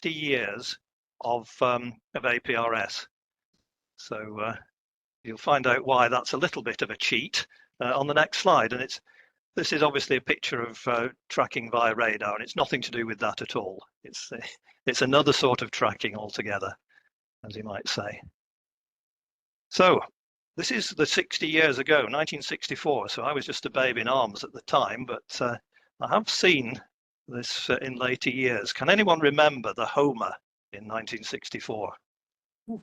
60 years of APRS. So you'll find out why that's a little bit of a cheat on the next slide. And this is obviously a picture of tracking via radar, and it's nothing to do with that at all. It's another sort of tracking altogether, as you might say. So this is the 60 years ago, 1964. So I was just a babe in arms at the time, but I have seen this in later years. Can anyone remember the Homer in 1964? You're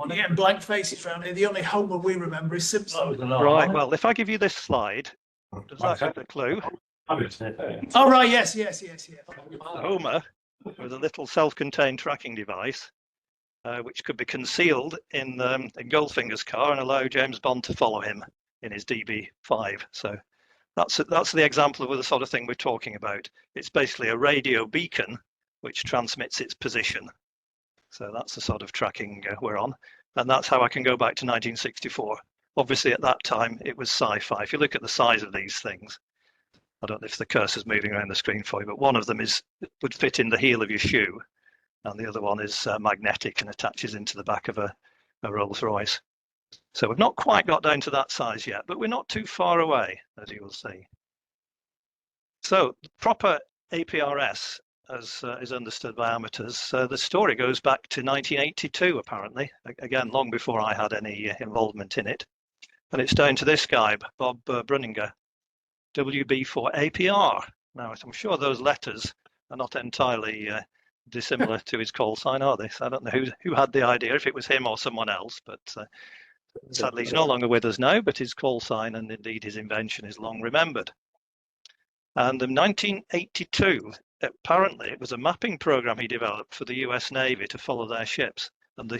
getting blank faces around here. The only Homer we remember is Simpson. Right, well, if I give you this slide, does that give a clue? Oh, right, yes. Homer was a little self-contained tracking device which could be concealed in Goldfinger's car and allow James Bond to follow him in his DB5. So that's the example of the sort of thing we're talking about. It's basically a radio beacon which transmits its position. So that's the sort of tracking we're on. And that's how I can go back to 1964. Obviously, at that time, it was sci-fi. If you look at the size of these things, I don't know if the cursor's moving around the screen for you, but one of them would fit in the heel of your shoe, and the other one is magnetic and attaches into the back of a Rolls Royce. So we've not quite got down to that size yet, but we're not too far away, as you will see. So proper APRS, as is understood by amateurs, the story goes back to 1982, apparently, again, long before I had any involvement in it. And it's down to this guy, Bob Brunninger, WB for APR. Now, I'm sure those letters are not entirely dissimilar to his call sign, are they? So I don't know who had the idea, if it was him or someone else, but sadly he's no longer with us now, but his call sign and indeed his invention is long remembered. And in 1982, apparently it was a mapping program he developed for the US Navy to follow their ships. And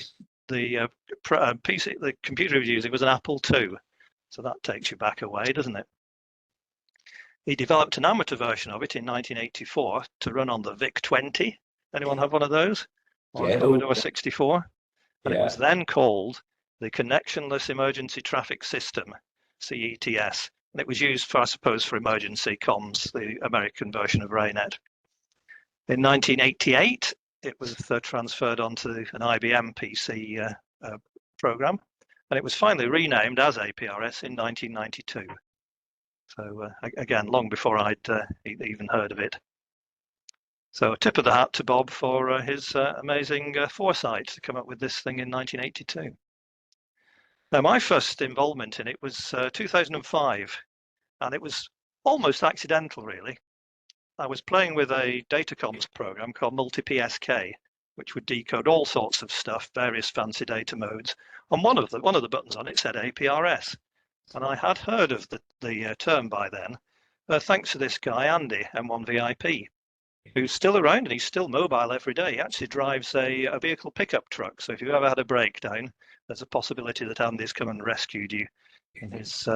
the computer he was using was an Apple II. So that takes you back away, doesn't it? He developed an amateur version of it in 1984 to run on the VIC-20. Anyone have one of those? Or a Commodore 64? And it was then called the Connectionless Emergency Traffic System, CETS. And it was used for, I suppose, for emergency comms, the American version of RAINET. In 1988, it was transferred onto an IBM PC program, and it was finally renamed as APRS in 1992. So again, long before I'd even heard of it. So a tip of the hat to Bob for his amazing foresight to come up with this thing in 1982. Now, my first involvement in it was 2005, and it was almost accidental, really. I was playing with a datacomms program called MultiPSK, which would decode all sorts of stuff, various fancy data modes. And one of the buttons on it said APRS, and I had heard of the term by then, thanks to this guy Andy, M1VIP, who's still around and he's still mobile every day. He actually drives a vehicle pickup truck. So if you've ever had a breakdown, there's a possibility that Andy's come and rescued you in his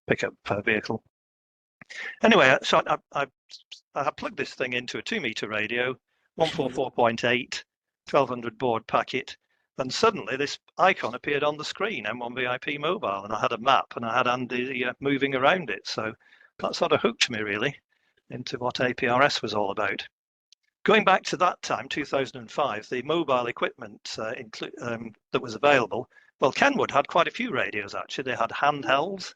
pickup vehicle. Anyway, so I plugged this thing into a 2-meter radio, 144.8, 1200 baud packet, and suddenly this icon appeared on the screen, M1VIP mobile, and I had a map and I had Andy moving around it. So that sort of hooked me really into what APRS was all about. Going back to that time, 2005, the mobile equipment that was available, well, Kenwood had quite a few radios actually. They had handhelds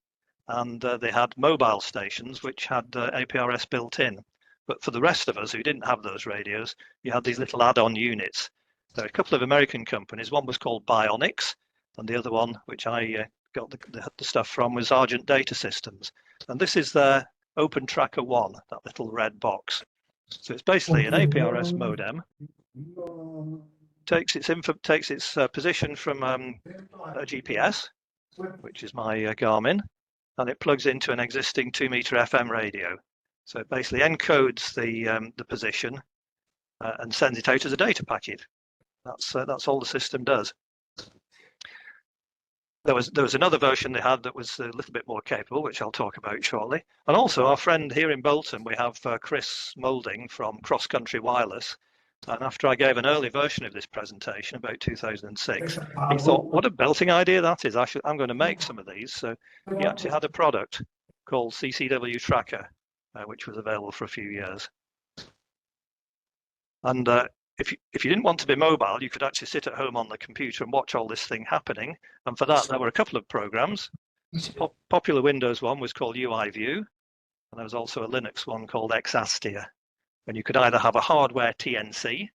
and they had mobile stations which had APRS built in. But for the rest of us who didn't have those radios, you had these little add-on units. There are a couple of American companies. One was called Bionics, and the other one, which I got the stuff from, was Argent Data Systems. And this is their Open Tracker 1, that little red box. So it's basically an APRS modem. Takes its position from a GPS, which is my Garmin, and it plugs into an existing 2-meter FM radio. So it basically encodes the position and sends it out as a data packet. That's all the system does. There was another version they had that was a little bit more capable, which I'll talk about shortly. And also our friend here in Bolton, we have Chris Moulding from Cross Country Wireless. And after I gave an early version of this presentation about 2006, he thought, what a belting idea that is. I'm going to make some of these. So he actually had a product called CCW Tracker. which was available for a few years. And if you didn't want to be mobile, you could actually sit at home on the computer and watch all this thing happening. And for that, there were a couple of programs. Popular Windows one was called UI View, and there was also a Linux one called Exastia. And you could either have a hardware TNC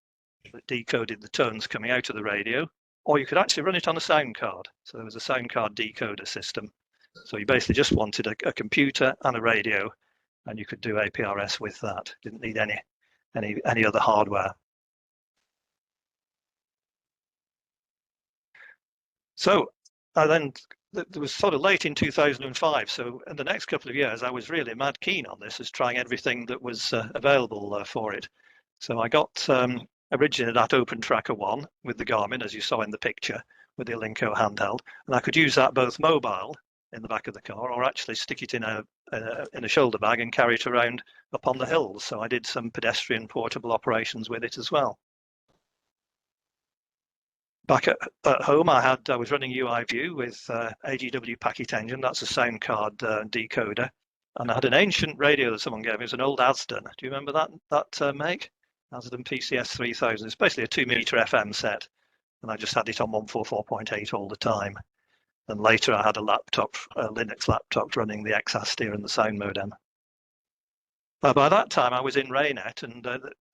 that decoded the tones coming out of the radio, or you could actually run it on a sound card. So there was a sound card decoder system. So you basically just wanted a computer and a radio, and you could do APRS with that. Didn't need any other hardware. So then it was sort of late in 2005. So in the next couple of years, I was really mad keen on this, as trying everything that was available for it. So I got originally that Open Tracker 1 with the Garmin, as you saw in the picture, with the Alinco handheld, and I could use that both mobile in the back of the car, or actually stick it in a shoulder bag and carry it around up on the hills. So I did some pedestrian portable operations with it as well. Back at home, I was running UI View with AGW Packet Engine. That's a sound card decoder, and I had an ancient radio that someone gave me. It was an old Asden. Do you remember that make? Asden PCS 3000. It's basically a 2-meter FM set, and I just had it on 144.8 all the time. And later, I had a Linux laptop running the Exastia and the sound modem. By that time, I was in Raynet, and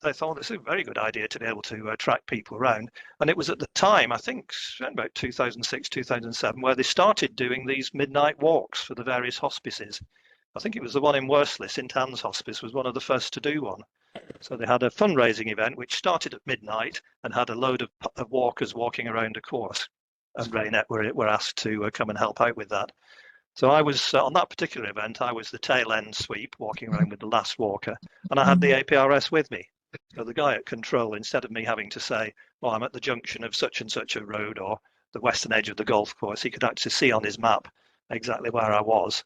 I thought this is a very good idea to be able to track people around. And it was at the time, I think, about 2006, 2007, where they started doing these midnight walks for the various hospices. I think it was the one in Worsley, St Anne's Hospice, was one of the first to do one. So they had a fundraising event which started at midnight and had a load of walkers walking around a course. And Raynet were asked to come and help out with that. So I was, on that particular event, I was the tail end sweep, walking around with the last walker, and I had the APRS with me. So the guy at control, instead of me having to say, well, I'm at the junction of such and such a road or the western edge of the golf course, he could actually see on his map exactly where I was,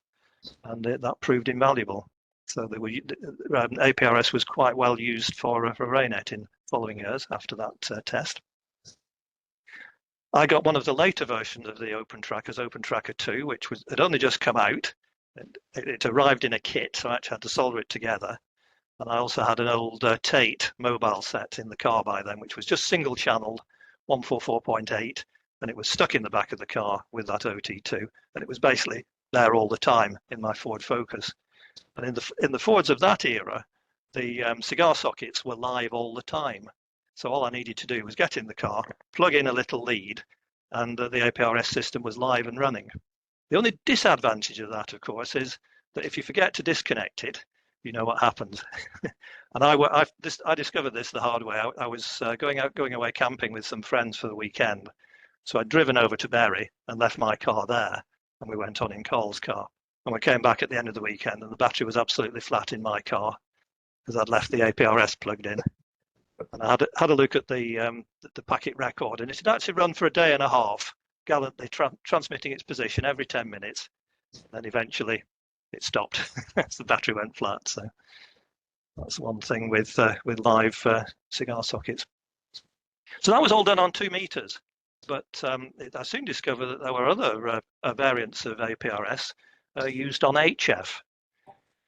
and that proved invaluable. So APRS was quite well used for Raynet in following years after that test. I got one of the later versions of the Open Trackers, Open Tracker 2, which had only just come out. It arrived in a kit, so I actually had to solder it together. And I also had an old Tate mobile set in the car by then, which was just single-channeled, 144.8, and it was stuck in the back of the car with that OT2, and it was basically there all the time in my Ford Focus. And in the Fords of that era, the cigar sockets were live all the time. So all I needed to do was get in the car, plug in a little lead, and the APRS system was live and running. The only disadvantage of that, of course, is that if you forget to disconnect it, you know what happens. And I discovered this the hard way. I was going away camping with some friends for the weekend. So I'd driven over to Bury and left my car there, and we went on in Carl's car. And we came back at the end of the weekend, and the battery was absolutely flat in my car because I'd left the APRS plugged in. And I had a look at the packet record, and it had actually run for a day and a half, gallantly transmitting its position every 10 minutes. And then eventually it stopped as the battery went flat. So that's one thing with live cigar sockets. So that was all done on 2 meters. But I soon discovered that there were other variants of APRS used on HF,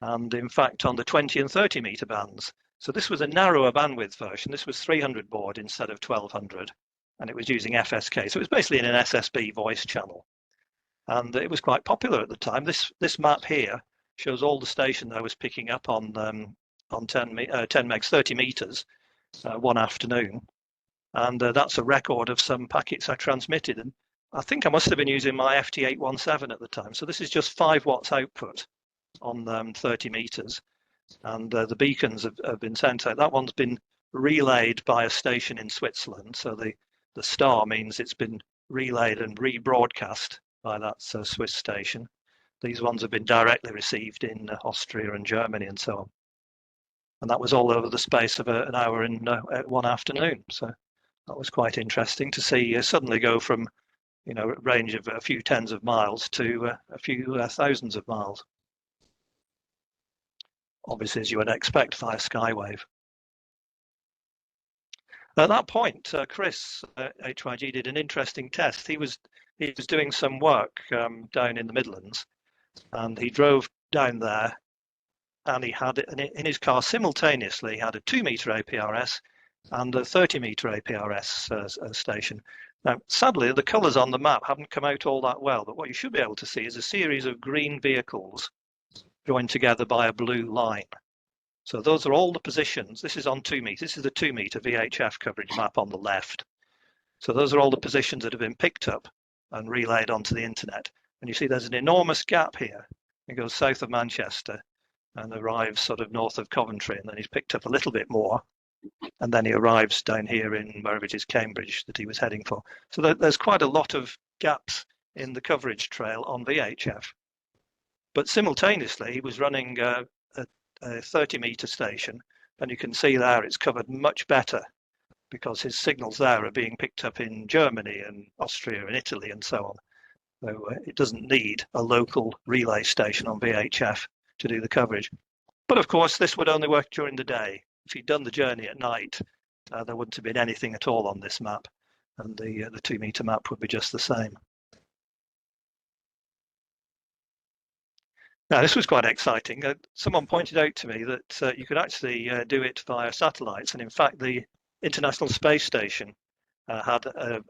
and in fact on the 20 and 30 meter bands. So this was a narrower bandwidth version. This was 300 baud instead of 1200, and it was using FSK. So it was basically in an SSB voice channel, and it was quite popular at the time. This map here shows all the stations I was picking up on 10 megs, 30 meters, one afternoon, and that's a record of some packets I transmitted. And I think I must have been using my FT817 at the time. So this is just 5 watts output on 30 meters. And the beacons have been sent out. That one's been relayed by a station in Switzerland. So the star means it's been relayed and rebroadcast by that Swiss station. These ones have been directly received in Austria and Germany and so on. And that was all over the space of an hour in one afternoon. So that was quite interesting to see suddenly go from, a range of a few tens of miles to a few thousands of miles. Obviously, as you would expect via Skywave. At that point, Chris HYG did an interesting test. He was doing some work down in the Midlands, and he drove down there and he had in his car simultaneously, he had a 2-meter APRS and a 30-meter APRS station. Now, sadly, the colours on the map haven't come out all that well, but what you should be able to see is a series of green vehicles joined together by a blue line. So those are all the positions. This is on 2 meters. This is the 2-meter VHF coverage map on the left. So those are all the positions that have been picked up and relayed onto the internet. And you see there's an enormous gap here. It goes south of Manchester and arrives sort of north of Coventry, and then he's picked up a little bit more, and then he arrives down here in wherever it is, Cambridge, that he was heading for. So there's quite a lot of gaps in the coverage trail on VHF. But simultaneously, he was running a 30-meter station, and you can see there it's covered much better because his signals there are being picked up in Germany and Austria and Italy and so on. So it doesn't need a local relay station on VHF to do the coverage. But of course, this would only work during the day. If he'd done the journey at night, there wouldn't have been anything at all on this map, and the 2-meter map would be just the same. Now, this was quite exciting. Someone pointed out to me that you could actually do it via satellites, and in fact, the International Space Station had an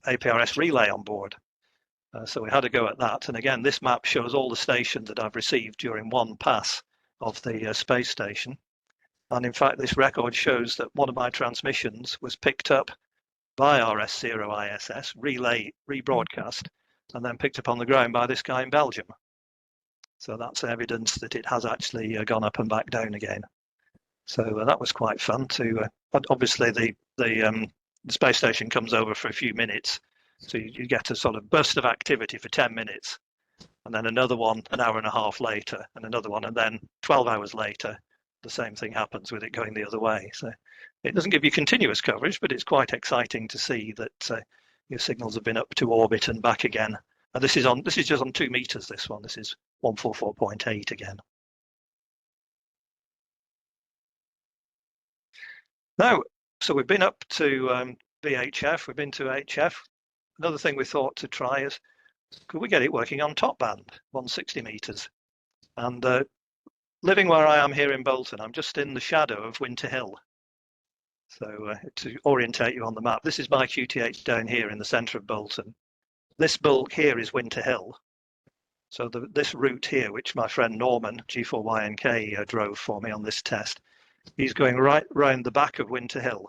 APRS relay on board. So we had a go at that. And again, this map shows all the stations that I've received during one pass of the space station. And in fact, this record shows that one of my transmissions was picked up by RS0 ISS, rebroadcast, and then picked up on the ground by this guy in Belgium. So that's evidence that it has actually gone up and back down again. So that was quite fun to, obviously the space station comes over for a few minutes. So you get a sort of burst of activity for 10 minutes, and then another one an hour and a half later, and another one, and then 12 hours later, the same thing happens with it going the other way. So it doesn't give you continuous coverage, but it's quite exciting to see that your signals have been up to orbit and back again. And this is just on 2 meters. This one, this is 144.8 again. Now, so we've been up to VHF, we've been to HF. Another thing we thought to try is, could we get it working on top band, 160 meters? And living where I am here in Bolton, I'm just in the shadow of Winter Hill. So to orientate you on the map, this is my QTH down here in the centre of Bolton. This bulk here is Winter Hill. So this route here, which my friend Norman, G4YNK, drove for me on this test, he's going right round the back of Winter Hill.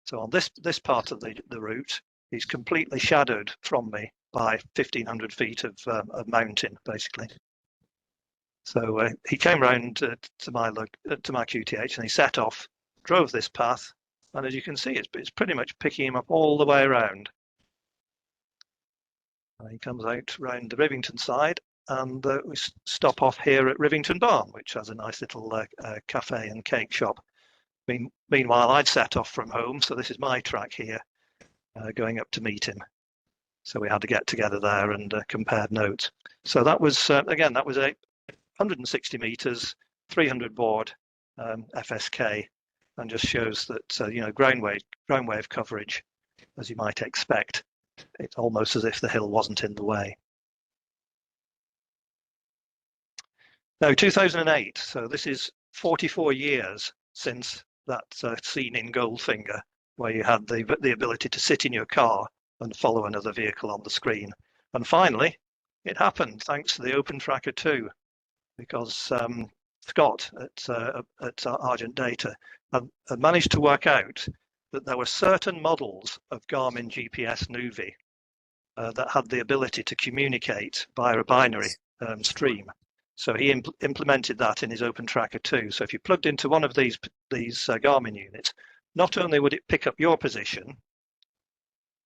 So on this part of the route, he's completely shadowed from me by 1,500 feet of mountain, basically. So he came round to my QTH and he set off, drove this path, and as you can see, it's pretty much picking him up all the way around. And he comes out round the Rivington side, and we stop off here at Rivington Barn, which has a nice little cafe and cake shop. Meanwhile, I'd set off from home, so this is my track here, going up to meet him. So we had to get together there and compared notes. So that was, again, that was 160 meters, 300 baud FSK, and just shows that, ground wave coverage, as you might expect. It's almost as if the hill wasn't in the way. Now, 2008, so this is 44 years since that scene in Goldfinger, where you had the ability to sit in your car and follow another vehicle on the screen. And finally, it happened thanks to the Open Tracker 2, because Scott at Argent Data had managed to work out that there were certain models of Garmin GPS Nuvi that had the ability to communicate via a binary stream. So he implemented that in his Open Tracker 2. So if you plugged into one of these Garmin units, not only would it pick up your position,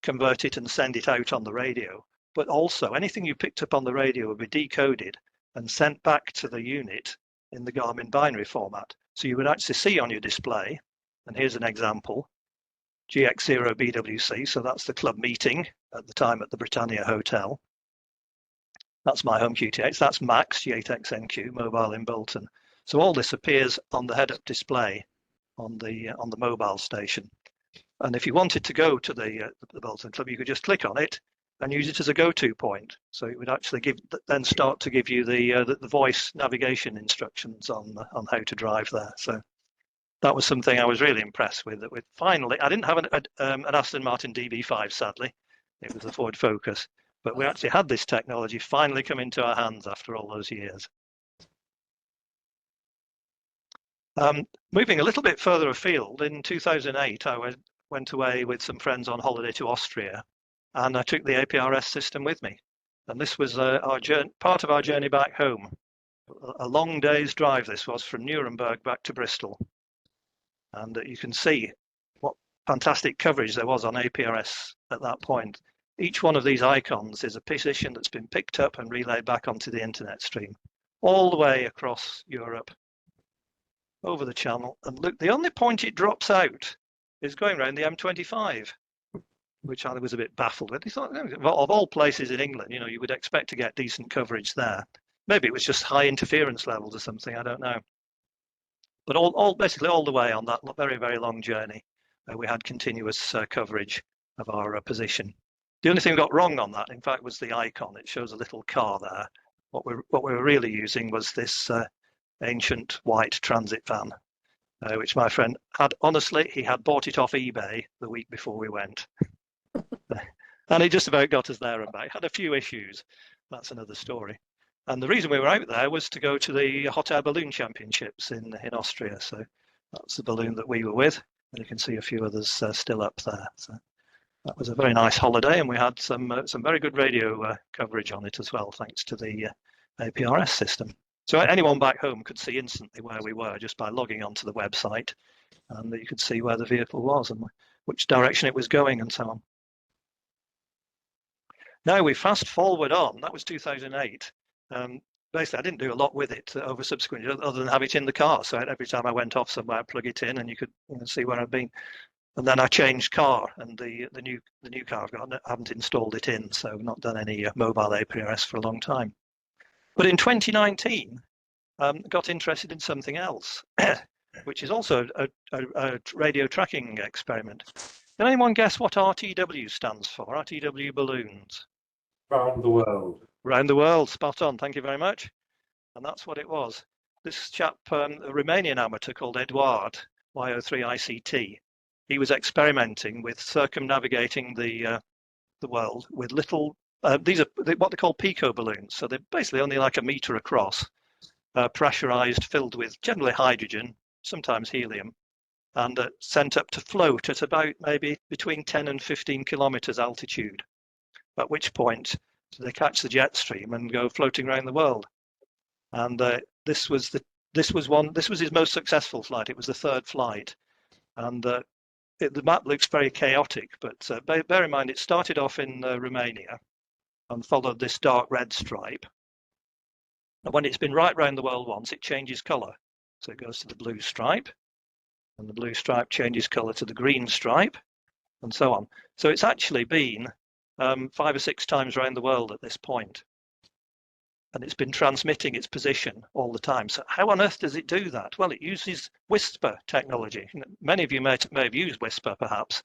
convert it and send it out on the radio, but also anything you picked up on the radio would be decoded and sent back to the unit in the Garmin binary format. So you would actually see on your display, and here's an example, g6gvi, so that's the club meeting at the time at the Britannia Hotel. That's my home QTH. That's Max G8XNQ mobile in Bolton. So all this appears on the head-up display on the mobile station. And if you wanted to go to the Bolton Club, you could just click on it, and use it as a go-to point. So it would actually then start to give you the voice navigation instructions on how to drive there. So that was something I was really impressed with. That finally, I didn't have an Aston Martin DB5, sadly. It was a Ford Focus, but we actually had this technology finally come into our hands after all those years. Moving a little bit further afield, in 2008, I went away with some friends on holiday to Austria, and I took the APRS system with me. And this was part of our journey back home. A long day's drive this was, from Nuremberg back to Bristol. And you can see what fantastic coverage there was on APRS at that point. Each one of these icons is a position that's been picked up and relayed back onto the internet stream, all the way across Europe, over the channel. And look, the only point it drops out is going around the M25, which I was a bit baffled with. I thought, of all places in England, you would expect to get decent coverage there. Maybe it was just high interference levels or something, I don't know. But basically all the way on that very, very long journey, we had continuous coverage of our position. The only thing we got wrong on that, in fact, was the icon. It shows a little car there. What we were really using was this ancient white transit van, which my friend he had bought it off eBay the week before we went. And it just about got us there and back. Had a few issues. That's another story. And the reason we were out there was to go to the Hot Air Balloon Championships in Austria. So that's the balloon that we were with. And you can see a few others still up there. So that was a very nice holiday, and we had some very good radio coverage on it as well, thanks to the APRS system. So anyone back home could see instantly where we were just by logging onto the website, and you could see where the vehicle was and which direction it was going and so on. Now we fast forward on, that was 2008. Basically, I didn't do a lot with it over subsequent years other than have it in the car. So every time I went off somewhere, I'd plug it in and you could see where I'd been. And then I changed car, and the new car I've got, I haven't installed it in, so I've not done any mobile APRS for a long time. But in 2019, got interested in something else, which is also a radio tracking experiment. Can anyone guess what RTW stands for? RTW balloons. Round the world. Round the world, spot on, thank you very much. And that's what it was. This chap, a Romanian amateur called Eduard, YO3ICT, he was experimenting with circumnavigating the world with little, these are what they call pico balloons. So they're basically only like a meter across, pressurized, filled with generally hydrogen, sometimes helium, and sent up to float at about maybe between 10 and 15 kilometers altitude, at which point they catch the jet stream and go floating around the world. And this was his most successful flight. It was the third flight, and the map looks very chaotic, but bear in mind it started off in Romania and followed this dark red stripe. And when it's been right round the world once, it changes colour. So it goes to the blue stripe, and the blue stripe changes colour to the green stripe, and so on. So it's actually been 5 or 6 times around the world at this point. And it's been transmitting its position all the time. So how on earth does it do that? Well, it uses Whisper technology. Many of you may have used Whisper, perhaps,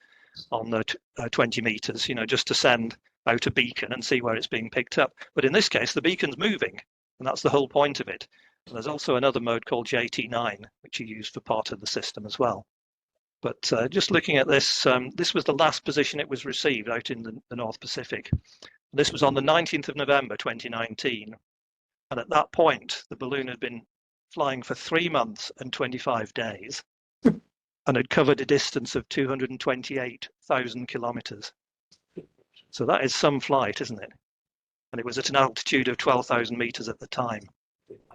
on the 20 meters, just to send out a beacon and see where it's being picked up. But in this case, the beacon's moving, and that's the whole point of it. And there's also another mode called JT9, which you use for part of the system as well. But just looking at this, this was the last position it was received out in the North Pacific. This was on the 19th of November, 2019. And at that point, the balloon had been flying for 3 months and 25 days and had covered a distance of 228,000 kilometers. So that is some flight, isn't it? And it was at an altitude of 12,000 meters at the time.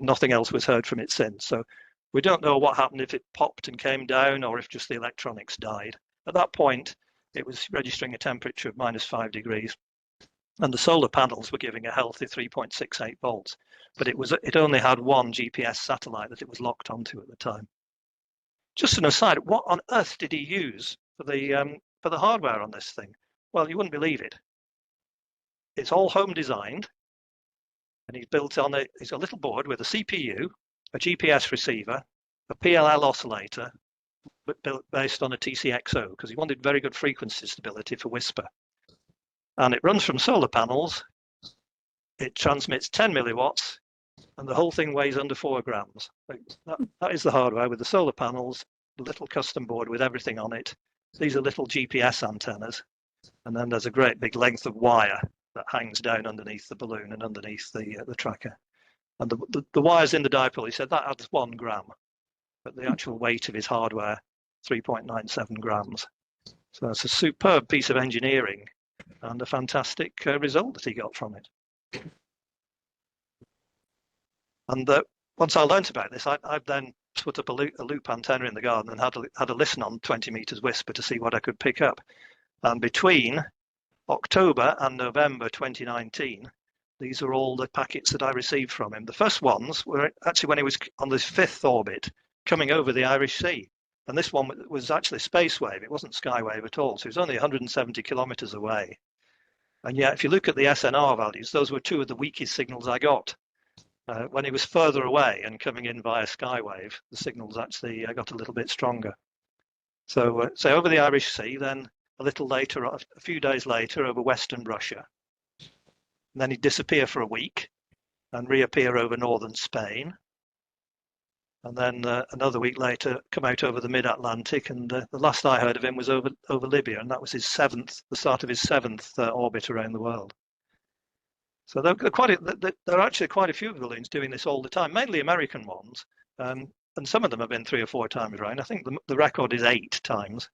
Nothing else was heard from it since. So we don't know what happened, if it popped and came down or if just the electronics died. At that point, it was registering a temperature of -5 degrees. And the solar panels were giving a healthy 3.68 volts. But it only had one GPS satellite that it was locked onto at the time. Just an aside, what on earth did he use for the hardware on this thing? Well, you wouldn't believe it. It's all home designed, and he's built on it's a little board with a CPU, a GPS receiver, a PLL oscillator, but built based on a TCXO, because he wanted very good frequency stability for Whisper. And it runs from solar panels. It transmits 10 milliwatts, and the whole thing weighs under 4 grams. That is the hardware with the solar panels, the little custom board with everything on it. These are little GPS antennas. And then there's a great big length of wire that hangs down underneath the balloon and underneath the tracker. And the wires in the dipole, he said that adds 1 gram, but the actual weight of his hardware, 3.97 grams. So it's a superb piece of engineering and a fantastic result that he got from it. And once I learnt about this, I then put up a loop antenna in the garden and had a listen on 20 meters whisper to see what I could pick up. And between October and November 2019, these are all the packets that I received from him. The first ones were actually when he was on this 5th orbit coming over the Irish Sea. And this one was actually space wave. It wasn't skywave at all. So it was only 170 kilometers away. And yet, if you look at the SNR values, those were 2 of the weakest signals I got. When he was further away and coming in via skywave, the signals actually got a little bit stronger. So over the Irish Sea, then a little later, a few days later, over Western Russia. And then he'd disappear for a week and reappear over northern Spain. And then another week later, come out over the mid-Atlantic. And the last I heard of him was over Libya, and that was the start of his 7th orbit around the world. So there are actually quite a few balloons doing this all the time, mainly American ones. And some of them have been 3 or 4 times around. I think the record is 8 times.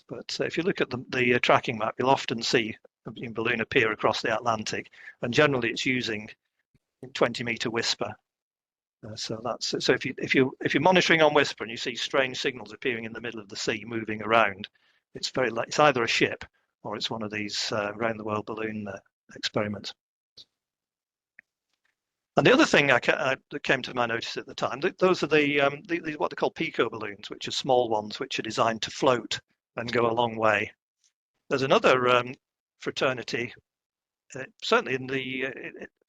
But if you look at the tracking map, you'll often see a balloon appear across the Atlantic, and generally it's using 20-meter whisper. So if you're monitoring on whisper and you see strange signals appearing in the middle of the sea moving around, it's either a ship or it's one of these round the world balloon experiments. And the other thing that came to my notice at the time, those are the what they call pico balloons, which are small ones which are designed to float and go a long way. There's another fraternity, certainly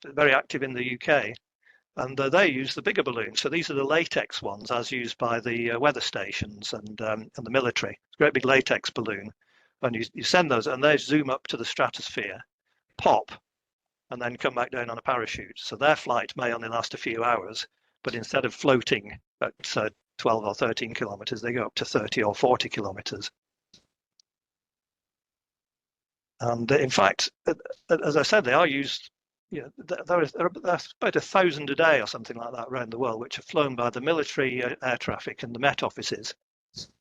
very active in the UK, and they use the bigger balloons. So these are the latex ones, as used by the weather stations and the military. It's a great big latex balloon, and you send those, and they zoom up to the stratosphere, pop, and then come back down on a parachute. So their flight may only last a few hours, but instead of floating at 12 or 13 kilometers, they go up to 30 or 40 kilometers. And in fact, as I said, they are used, there are about 1,000 a day or something like that around the world, which are flown by the military air traffic and the Met offices.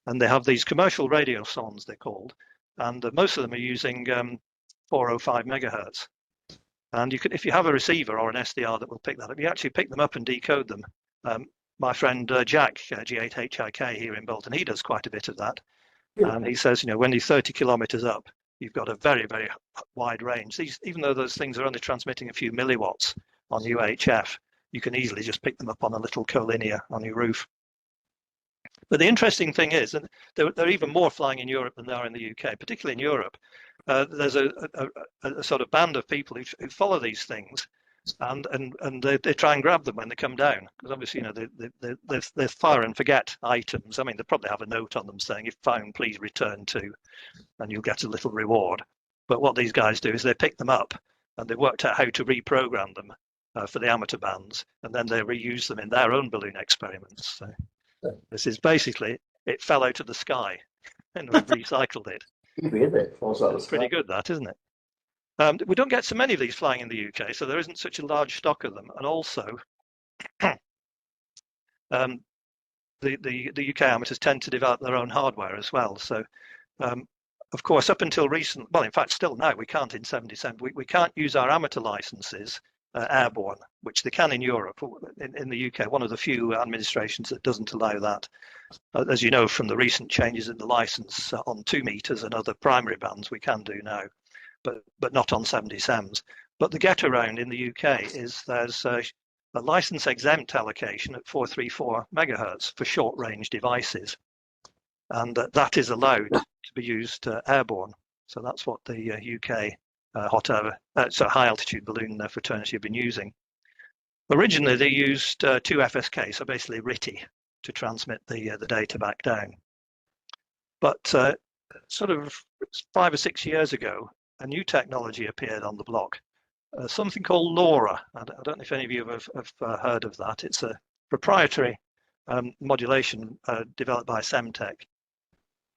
And they have these commercial radio sondes, they're called, and most of them are using 405 megahertz. And if you have a receiver or an SDR that will pick that up, you actually pick them up and decode them. My friend Jack, g6gvi here in Bolton, he does quite a bit of that. And he says, when you're 30 kilometers up, you've got a very, very wide range. Even though those things are only transmitting a few milliwatts on UHF, you can easily just pick them up on a little collinear on your roof. But the interesting thing is, and there are even more flying in Europe than there are in the UK, particularly in Europe. There's a sort of band of people who follow these things, and they try and grab them when they come down, because obviously they fire and forget items. I mean, they probably have a note on them saying, "If found, please return to," and you'll get a little reward. But what these guys do is they pick them up, and they've worked out how to reprogram them for the amateur bands, and then they reuse them in their own balloon experiments. So this is basically, it fell out of the sky and we've recycled it. It's pretty good, that, isn't it? We don't get so many of these flying in the UK, so there isn't such a large stock of them. And also, the UK amateurs tend to develop their own hardware as well. So, of course, up until recent, well, in fact, still now, we can't in 77, we can't use our amateur licenses airborne, which they can in Europe. In the UK, one of the few administrations that doesn't allow that. As you know, from the recent changes in the license on 2 meters and other primary bands, we can do now, but not on 77s. But the get around in the UK is there's a license exempt allocation at 434 megahertz for short range devices, and that is allowed to be used airborne. So that's what the UK high altitude balloon fraternity have been using. Originally, they used 2 FSK, so basically RTTY, to transmit the data back down. But sort of 5 or 6 years ago, a new technology appeared on the block, something called LoRa. I don't know if any of you have heard of that. It's a proprietary modulation developed by Semtech.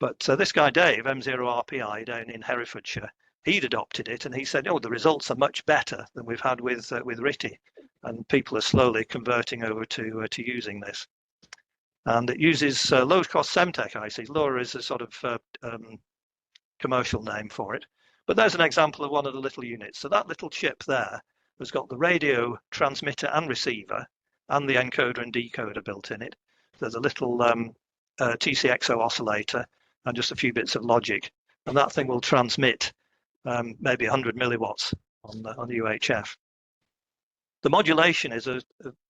But this guy, Dave, M0RPI, down in Herefordshire, he'd adopted it, and he said, oh, the results are much better than we've had with RTTY. And people are slowly converting over to using this. And it uses low-cost Semtech ICs. LoRa is a sort of commercial name for it. But there's an example of one of the little units. So that little chip there has got the radio transmitter and receiver and the encoder and decoder built in it. There's a little TCXO oscillator and just a few bits of logic. And that thing will transmit maybe 100 milliwatts on UHF. The modulation is a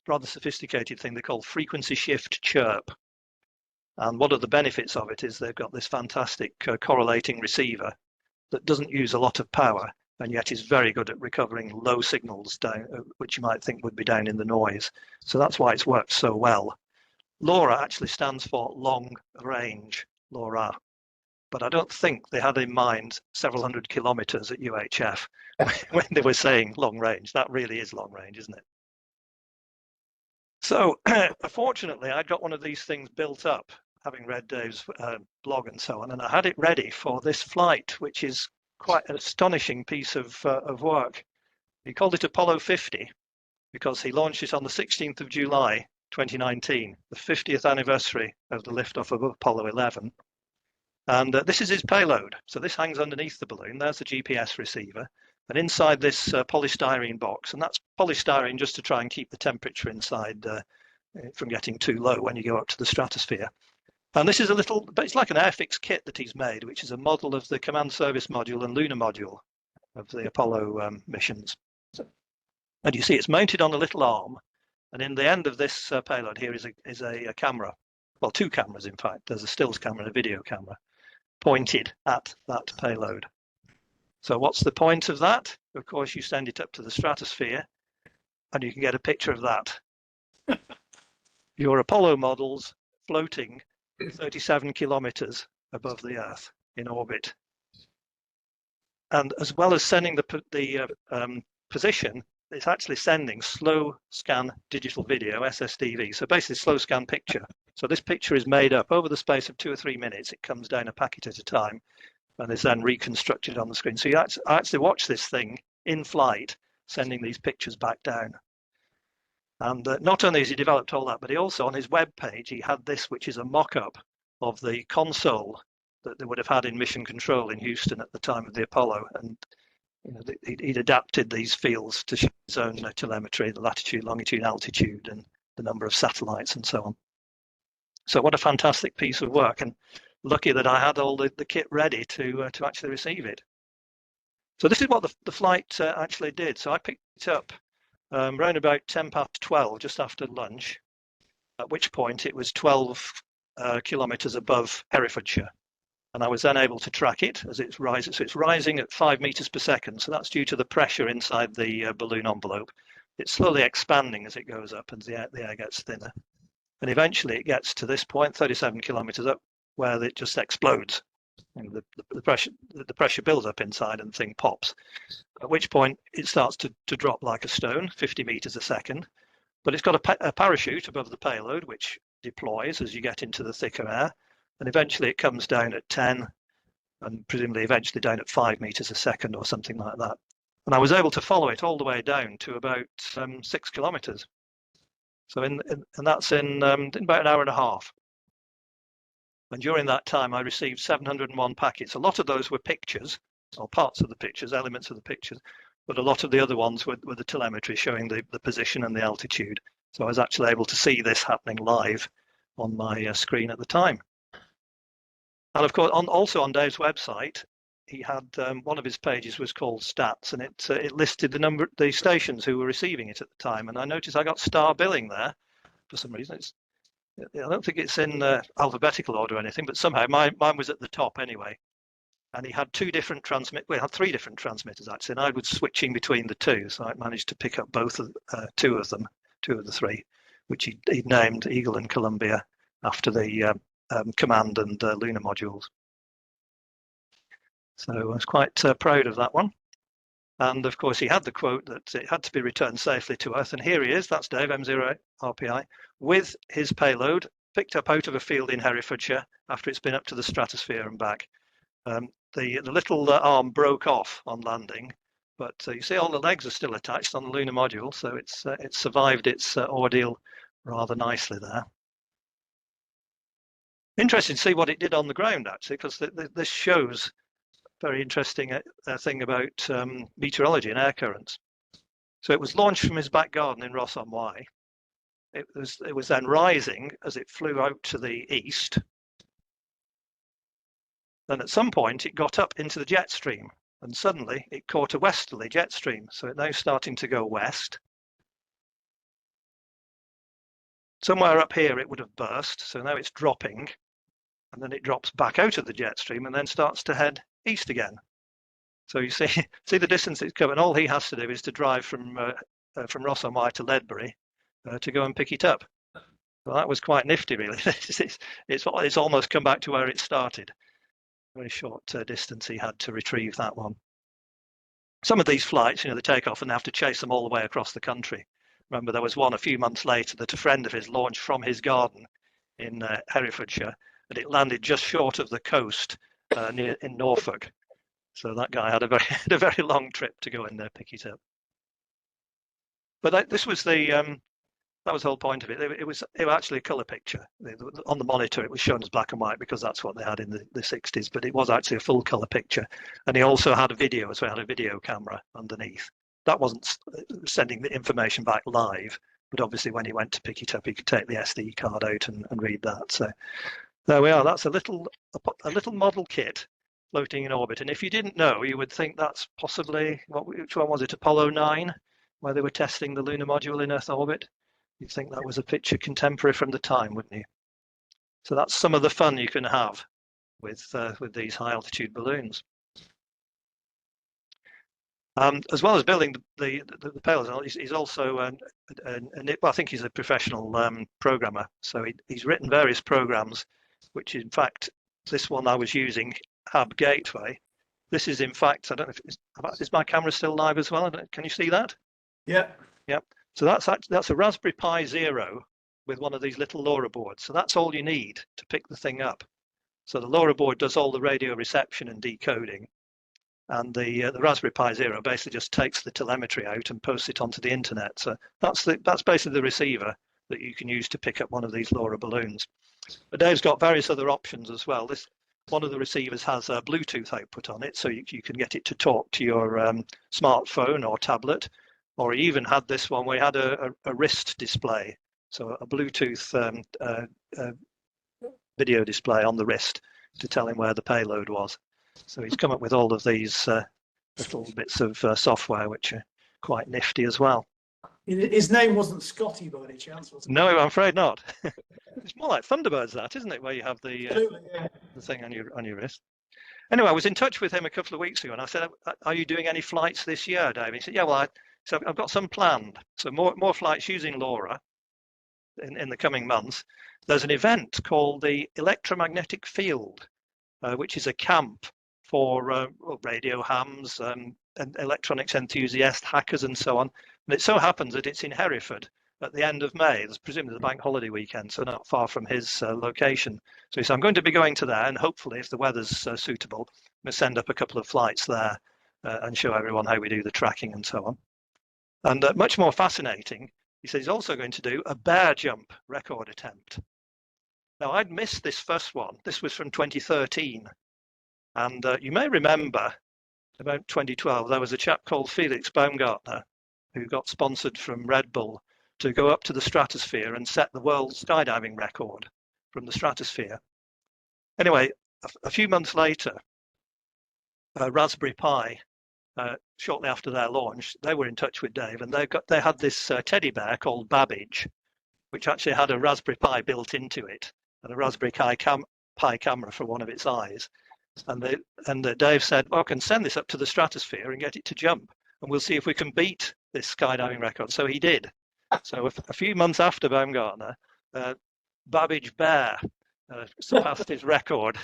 rather sophisticated thing they call frequency shift chirp. And one of the benefits of it is they've got this fantastic correlating receiver that doesn't use a lot of power and yet is very good at recovering low signals down, which you might think would be down in the noise. So that's why it's worked so well. LoRa actually stands for long range, LoRa. But I don't think they had in mind several hundred kilometers at UHF when they were saying long range. That really is long range, isn't it? So fortunately, I got one of these things built up, having read Dave's blog and so on, and I had it ready for this flight, which is quite an astonishing piece of work. He called it Apollo 50 because he launched it on the 16th of July, 2019, the 50th anniversary of the liftoff of Apollo 11. And this is his payload. So this hangs underneath the balloon. There's the GPS receiver. And inside this polystyrene box, and that's polystyrene just to try and keep the temperature inside from getting too low when you go up to the stratosphere. And this is a little, but it's like an Airfix kit that he's made, which is a model of the command service module and lunar module of the Apollo missions. And you see it's mounted on a little arm. And in the end of this payload here is a camera. Well, two cameras, in fact. There's a stills camera and a video camera pointed at that payload. So what's the point of that? Of course, you send it up to the stratosphere and you can get a picture of that. Your Apollo models floating 37 kilometers above the Earth in orbit. And as well as sending the position, it's actually sending slow scan digital video, SSDV. So basically slow scan picture. So this picture is made up over the space of 2 or 3 minutes. It comes down a packet at a time and is then reconstructed on the screen. So I actually watch this thing in flight, sending these pictures back down. And not only has he developed all that, but he also on his web page, he had this, which is a mock-up of the console that they would have had in Mission Control in Houston at the time of the Apollo. And you know, he'd adapted these fields to show his own telemetry, the latitude, longitude, altitude, and the number of satellites and so on. So what a fantastic piece of work, and lucky that I had all the kit ready to actually receive it. So this is what the flight actually did. So I picked it up around about 12, just after lunch, at which point it was 12 kilometers above Herefordshire. And I was then able to track it as it rises. So it's rising at 5 meters per second. So that's due to the pressure inside the balloon envelope. It's slowly expanding as it goes up and the air gets thinner. And eventually it gets to this point, 37 kilometers up, where it just explodes. And the pressure builds up inside and the thing pops. At which point it starts to drop like a stone, 50 meters a second. But it's got a parachute above the payload, which deploys as you get into the thicker air. And eventually it comes down at 10 and presumably eventually down at 5 meters a second or something like that. And I was able to follow it all the way down to about 6 kilometers. So and that's in about an hour and a half. And during that time, I received 701 packets. A lot of those were pictures, or parts of the pictures, elements of the pictures, but a lot of the other ones were the telemetry showing the position and the altitude. So I was actually able to see this happening live on my screen at the time. And of course, also on Dave's website, he had one of his pages was called Stats, and it listed the stations who were receiving it at the time. And I noticed I got star billing there for some reason. I don't think it's in alphabetical order or anything, but somehow mine was at the top anyway. And he had three different transmitters actually, and I was switching between the two, so I managed to pick up two of the three, which he'd named Eagle and Columbia after the command and lunar modules. So I was quite proud of that one. And of course, he had the quote that it had to be returned safely to Earth. And here he is, that's Dave, M0 RPI, with his payload picked up out of a field in Herefordshire after it's been up to the stratosphere and back. The little arm broke off on landing, but you see all the legs are still attached on the lunar module, so it's survived its ordeal rather nicely there. Interesting to see what it did on the ground, actually, because this shows very interesting thing about meteorology and air currents. So it was launched from his back garden in Ross-on-Wye. It was then rising as it flew out to the east. Then at some point it got up into the jet stream, and suddenly it caught a westerly jet stream. So it's now starting to go west. Somewhere up here it would have burst, so now it's dropping, and then it drops back out of the jet stream and then starts to head east again. So you see the distance it's covered. All he has to do is to drive from Ross-on-Wye to Ledbury to go and pick it up. Well, that was quite nifty, really. It's almost come back to where it started. Very short distance he had to retrieve that one. Some of these flights, they take off and they have to chase them all the way across the country. Remember, there was one a few months later that a friend of his launched from his garden in Herefordshire, and it landed just short of the coast in Norfolk. So that guy had a very long trip to go in there, pick it up. But this was that was the whole point of it. It was actually a colour picture. On the monitor, it was shown as black and white because that's what they had in the 60s, but it was actually a full colour picture. And he also had a video, so he had a video camera underneath. That wasn't sending the information back live, but obviously when he went to pick it up, he could take the SD card out and read that. So there we are. That's a little model kit floating in orbit. And if you didn't know, you would think that's possibly, which one was it, Apollo 9, where they were testing the lunar module in Earth orbit. You'd think that was a picture contemporary from the time, wouldn't you? So that's some of the fun you can have with these high altitude balloons. As well as building the payloads, he's also, I think he's a professional programmer. So he's written various programs, which in fact, this one I was using, Hab Gateway. This is in fact, I don't know if is my camera still live as well? Can you see that? Yeah. Yeah. So that's a Raspberry Pi Zero with one of these little LoRa boards. So that's all you need to pick the thing up. So the LoRa board does all the radio reception and decoding, and the Raspberry Pi Zero basically just takes the telemetry out and posts it onto the internet. So that's basically the receiver that you can use to pick up one of these LoRa balloons. But Dave's got various other options as well. One of the receivers has a Bluetooth output on it, so you can get it to talk to your smartphone or tablet. Or he even had this one where he had a wrist display, so a Bluetooth video display on the wrist to tell him where the payload was. So he's come up with all of these little bits of software which are quite nifty as well. His name wasn't Scotty by any chance, was it? No, I'm afraid not. It's more like Thunderbirds, that, isn't it? Where you have the thing on your wrist. Anyway, I was in touch with him a couple of weeks ago, and I said, "Are you doing any flights this year, Dave?" He said, "Yeah, well, so I've got some planned. So more flights using LoRa in the coming months. There's an event called the Electromagnetic Field, which is a camp for radio hams and electronics enthusiasts, hackers, and so on. And it so happens that it's in Hereford at the end of May. There's presumably the bank holiday weekend, so not far from his location. So he said, I'm going to be going to there, and hopefully, if the weather's suitable, I'm going to send up a couple of flights there and show everyone how we do the tracking and so on. And much more fascinating, he says he's also going to do a bear jump record attempt. Now, I'd missed this first one. This was from 2013. And you may remember about 2012, there was a chap called Felix Baumgartner who got sponsored from Red Bull to go up to the stratosphere and set the world skydiving record from the stratosphere. Anyway, a few months later, Raspberry Pi, shortly after their launch, they were in touch with Dave, and they had this teddy bear called Babbage, which actually had a Raspberry Pi built into it and a Raspberry Pi camera for one of its eyes. And Dave said, well, I can send this up to the stratosphere and get it to jump, and we'll see if we can beat this skydiving record. So he did. So a few months after Baumgartner, Babbage Bear surpassed his record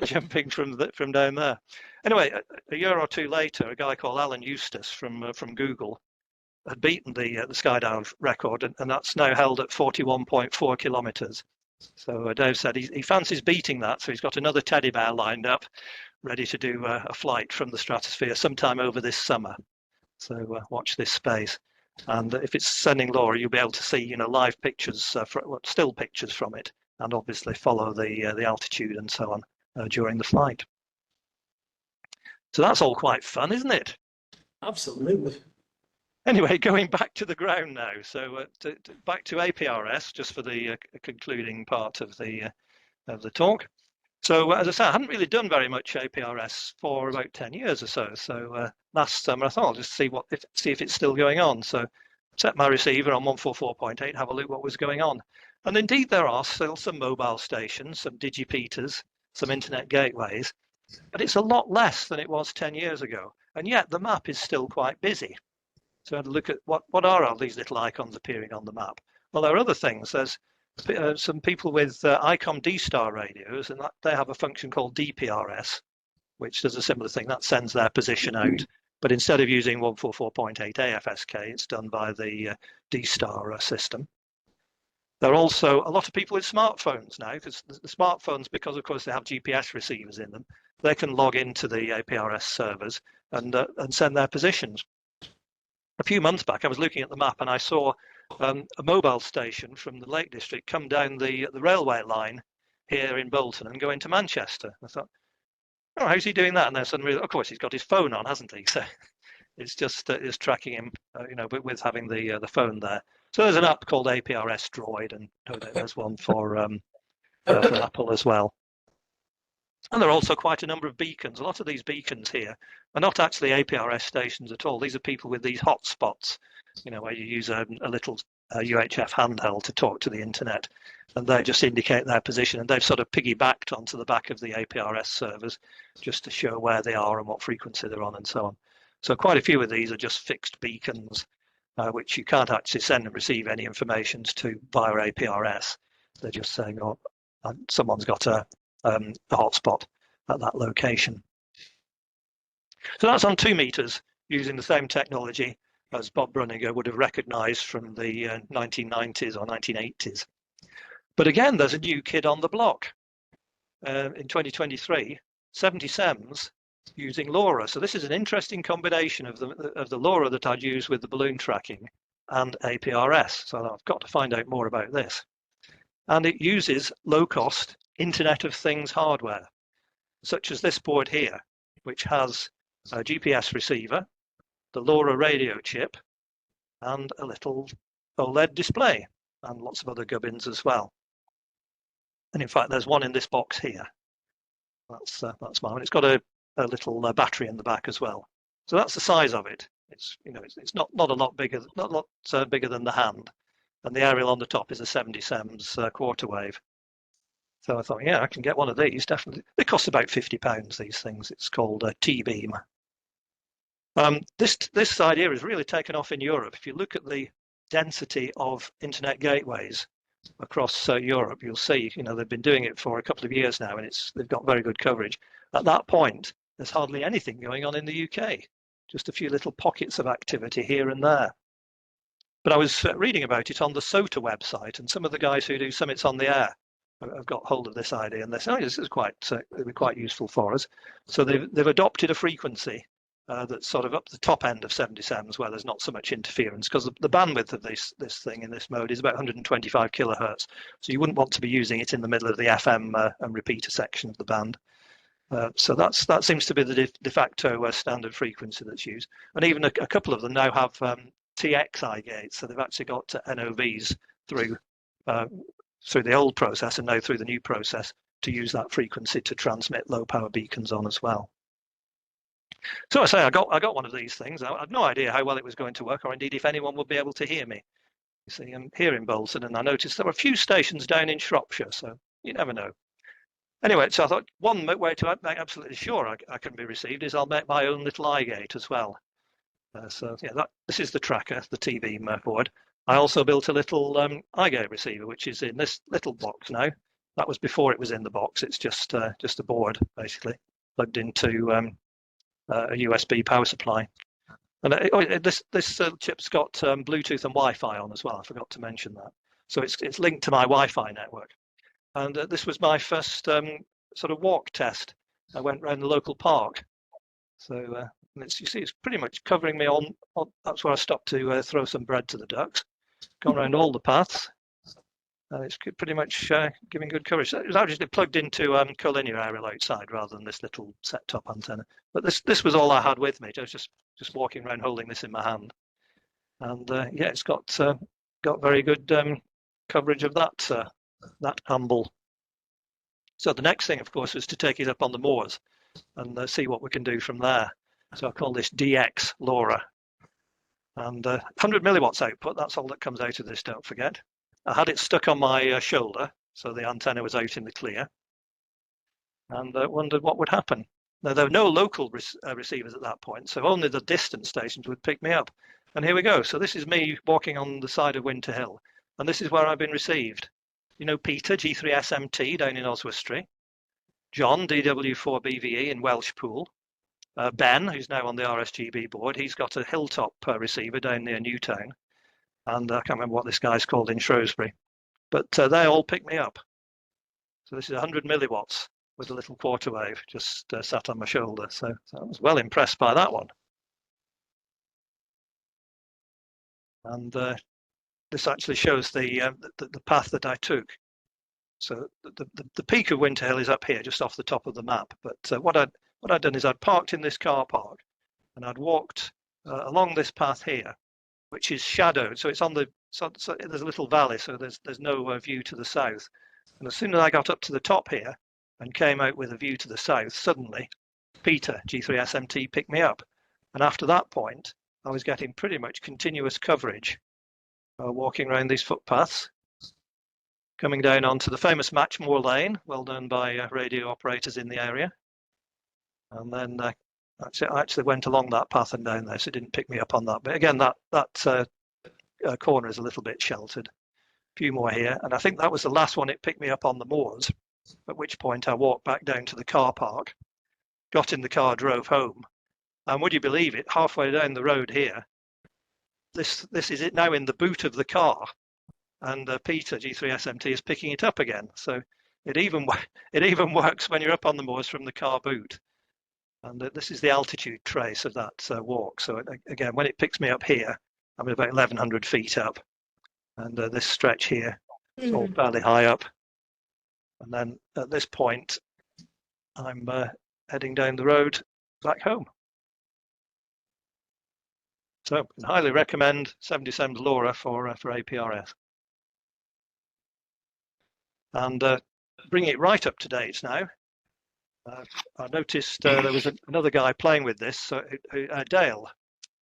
jumping from down there. Anyway, a year or two later, a guy called Alan Eustace from Google had beaten the skydive record, and that's now held at 41.4 kilometers. So Dave said he fancies beating that, so he's got another teddy bear lined up, ready to do a flight from the stratosphere sometime over this summer. So watch this space. And if it's sending Laura, you'll be able to see, live pictures, still pictures from it, and obviously follow the altitude and so on during the flight. So that's all quite fun, isn't it? Absolutely. Anyway, going back to the ground now. So back to APRS, just for the concluding part of the talk. So as I say, I hadn't really done very much APRS for about 10 years or so. So last summer I thought I'll just see if it's still going on. So set my receiver on 144.8, have a look what was going on. And indeed there are still some mobile stations, some digipeaters, some internet gateways, but it's a lot less than it was 10 years ago. And yet the map is still quite busy. So I had to look at what are all these little icons appearing on the map. Well, there are other things. There's some people with ICOM D-Star radios, and they have a function called DPRS, which does a similar thing. That sends their position out. But instead of using 144.8 AFSK, it's done by the D-Star system. There are also a lot of people with smartphones now, because the smartphones, because of course they have GPS receivers in them, they can log into the APRS servers and send their positions. A few months back, I was looking at the map and I saw a mobile station from the Lake District come down the railway line here in Bolton and go into Manchester. I thought, oh, how's he doing that? And then suddenly, of course, he's got his phone on, hasn't he? So it's just it's tracking him, with having the phone there. So there's an app called APRS Droid, and there's one for Apple as well. And there are also quite a number of beacons. A lot of these beacons here are not actually APRS stations at all. These are people with these hotspots, where you use a little UHF handheld to talk to the internet, and they just indicate their position. And they've sort of piggybacked onto the back of the APRS servers just to show where they are and what frequency they're on and so on. So quite a few of these are just fixed beacons, which you can't actually send and receive any information to via APRS. They're just saying, oh, someone's got a hotspot at that location. So that's on 2 meters using the same technology as Bob Brunninger would have recognized from the 1990s or 1980s. But again, there's a new kid on the block. In 2023, 70 SEMS using LoRa. So this is an interesting combination of the LoRa that I'd use with the balloon tracking and APRS. So I've got to find out more about this. And it uses low-cost Internet of Things hardware, such as this board here, which has a GPS receiver, the LoRa radio chip, and a little OLED display, and lots of other gubbins as well. And in fact, there's one in this box here. That's mine. It's got a little battery in the back as well. So that's the size of it. It's not a lot bigger, not a lot bigger than the hand. And the aerial on the top is a 70 SEMS quarter wave. So I thought, yeah, I can get one of these, definitely. They cost about £50, these things. It's called a T-beam. This idea has really taken off in Europe. If you look at the density of internet gateways across Europe, you'll see, they've been doing it for a couple of years now, and they've got very good coverage. At that point, there's hardly anything going on in the UK, just a few little pockets of activity here and there. But I was reading about it on the SOTA website, and some of the guys who do summits on the air have got hold of this idea, and they say, oh, this is it'll be quite useful for us. So they've adopted a frequency that's sort of up the top end of 70 SEMS, where there's not so much interference, because the bandwidth of this thing in this mode is about 125 kilohertz. So you wouldn't want to be using it in the middle of the FM and repeater section of the band. So that seems to be the de facto standard frequency that's used. And even a couple of them now have TXI gates, so they've actually got NOVs through the old process and now through the new process to use that frequency to transmit low power beacons on as well. So I say I got one of these things. I had no idea how well it was going to work, or indeed if anyone would be able to hear me. You see, I'm here in Bolton, and I noticed there were a few stations down in Shropshire, so you never know. Anyway, so I thought one way to make absolutely sure I can be received is I'll make my own little iGate as well. So yeah, this is the tracker, the T-beam board. I also built a little iGate receiver, which is in this little box now. That was before it was in the box. It's just a board, basically, plugged into a USB power supply. And this chip's got Bluetooth and Wi-Fi on as well. I forgot to mention that. So it's linked to my Wi-Fi network. And this was my first sort of walk test. I went around the local park. So you see, it's pretty much covering me on. That's where I stopped to throw some bread to the ducks. Gone around all the paths. And it's pretty much giving good coverage. It was actually plugged into collinear aerial outside rather than this little set-top antenna. But this was all I had with me. I was just walking around holding this in my hand. And yeah, it's got very good coverage of that amble. So the next thing, of course, was to take it up on the moors and see what we can do from there. So I call this DX LoRa. And 100 milliwatts output, that's all that comes out of this, don't forget. I had it stuck on my shoulder, so the antenna was out in the clear, and wondered what would happen. Now, there were no local receivers at that point, so only the distant stations would pick me up. And here we go. So this is me walking on the side of Winter Hill, and this is where I've been received. You know Peter, G3SMT, down in Oswestry. John, DW4BVE in Welshpool. Ben, who's now on the RSGB board, he's got a Hilltop receiver down near Newtown. And I can't remember what this guy's called in Shrewsbury. But they all pick me up. So this is 100 milliwatts with a little quarter wave just sat on my shoulder. So I was well impressed by that one. And this actually shows the path that I took. So the peak of Winter Hill is up here, just off the top of the map. But what I'd done is I'd parked in this car park, and I'd walked along this path here, which is shadowed. So it's on the so there's a little valley, so there's no view to the south. And as soon as I got up to the top here and came out with a view to the south, suddenly Peter, G3SMT, picked me up. And after that point, I was getting pretty much continuous coverage, walking around these footpaths, coming down onto the famous Matchmore Lane, well known by radio operators in the area. And then I actually went along that path and down there, so it didn't pick me up on that. But again, that corner is a little bit sheltered. A few more here, and I think that was the last one it picked me up on the moors, at which point I walked back down to the car park, got in the car, drove home. And would you believe it, halfway down the road here, this is it now in the boot of the car, and Peter, G3SMT, is picking it up again. So it even works when you're up on the moors from the car boot. And this is the altitude trace of that walk. So again, when it picks me up here, I'm about 1,100 feet up. And this stretch here is all fairly high up. And then at this point, I'm heading down the road back home. So I can highly recommend 77's LoRa for APRS. And bringing it right up to date now, I noticed there was another guy playing with this, Dale.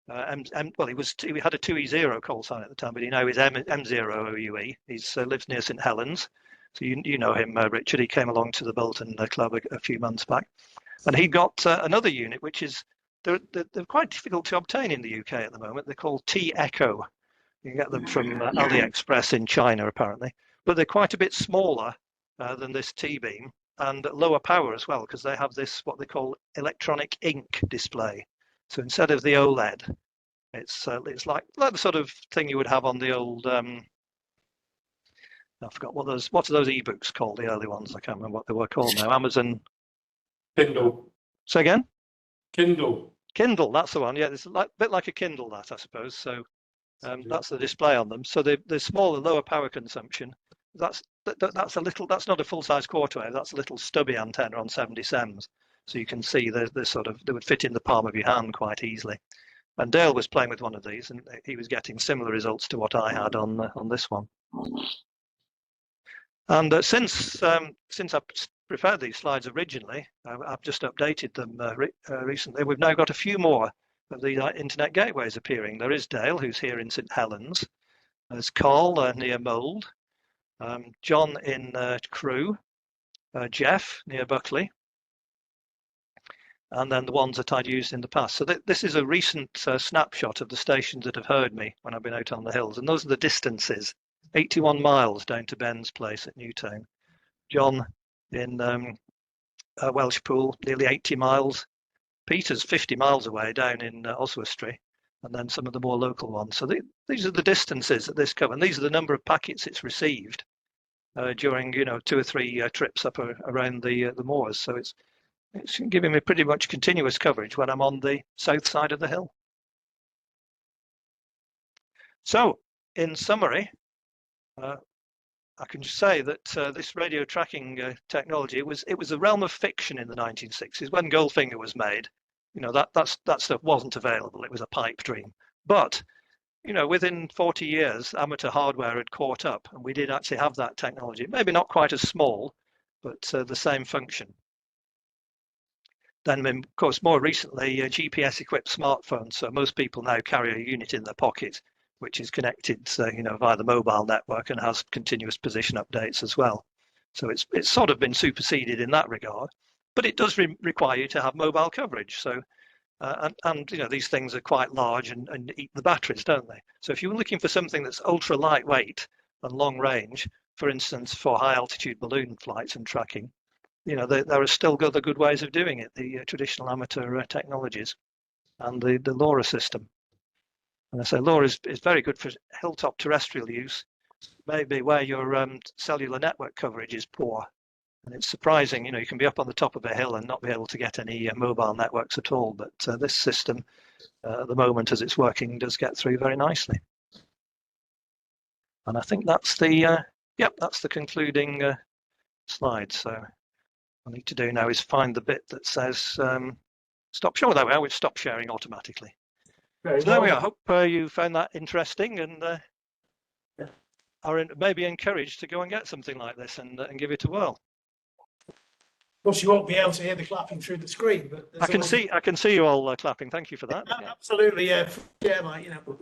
Well, he had a 2E0 call sign at the time, but he now is M0OUE. He lives near St Helens, so you know him, Richard. He came along to the Bolton Club a few months back, and he got another unit, which is they're quite difficult to obtain in the UK at the moment. They're called T-Echo. You can get them from AliExpress in China, apparently, but they're quite a bit smaller than this T-beam, and lower power as well, because they have this what they call electronic ink display. So instead of the OLED, it's like the sort of thing you would have on the old I forgot what are those ebooks called, the early ones. I can't remember what they were called now. Amazon Kindle. Say again? Kindle. Kindle, that's the one. Yeah, it's a bit like a Kindle, that, I suppose. So that's the display on them. So they're smaller, lower power consumption. That's not a full-size quarter wave. That's a little stubby antenna on 70 SEMS. So you can see they would fit in the palm of your hand quite easily. And Dale was playing with one of these, and he was getting similar results to what I had on this one. And since I prepared these slides originally, I've just updated them recently. We've now got a few more of the internet gateways appearing. There is Dale, who's here in St Helens. There's Carl near Mould. John in Crewe. Jeff near Buckley. And then the ones that I'd used in the past. So this is a recent snapshot of the stations that have heard me when I've been out on the hills. And those are the distances, 81 miles down to Ben's place at Newtown. John in Welshpool, nearly 80 miles. Peter's 50 miles away down in Oswestry, and then some of the more local ones. So these are the distances that this covers, and these are the number of packets it's received during 2 or 3 trips up around the moors. So it's giving me pretty much continuous coverage when I'm on the south side of the hill. So in summary, I can just say that this radio tracking technology, it was a realm of fiction in the 1960s when Goldfinger was made. That stuff wasn't available. It was a pipe dream. But within 40 years, amateur hardware had caught up, and we did actually have that technology. Maybe not quite as small, but the same function. Then, of course, more recently, GPS-equipped smartphones. So most people now carry a unit in their pocket, which is connected, via the mobile network and has continuous position updates as well. So it's sort of been superseded in that regard, but it does require you to have mobile coverage. So, and these things are quite large and eat the batteries, don't they? So if you're looking for something that's ultra lightweight and long range, for instance, for high altitude balloon flights and tracking, there are still other good ways of doing it, the traditional amateur technologies and the LoRa system. And I say LoRa is very good for hilltop terrestrial use, maybe where your cellular network coverage is poor. And it's surprising, you can be up on the top of a hill and not be able to get any mobile networks at all. But this system, at the moment, as it's working, does get through very nicely. And I think that's the concluding slide. So what I need to do now is find the bit that says stop sharing. There we are. We've stopped sharing automatically. So there we are. I hope you found that interesting and are maybe encouraged to go and get something like this and give it a whirl. Of course, you won't be able to hear the clapping through the screen, but I can see you all clapping. Thank you for that. Absolutely, yeah.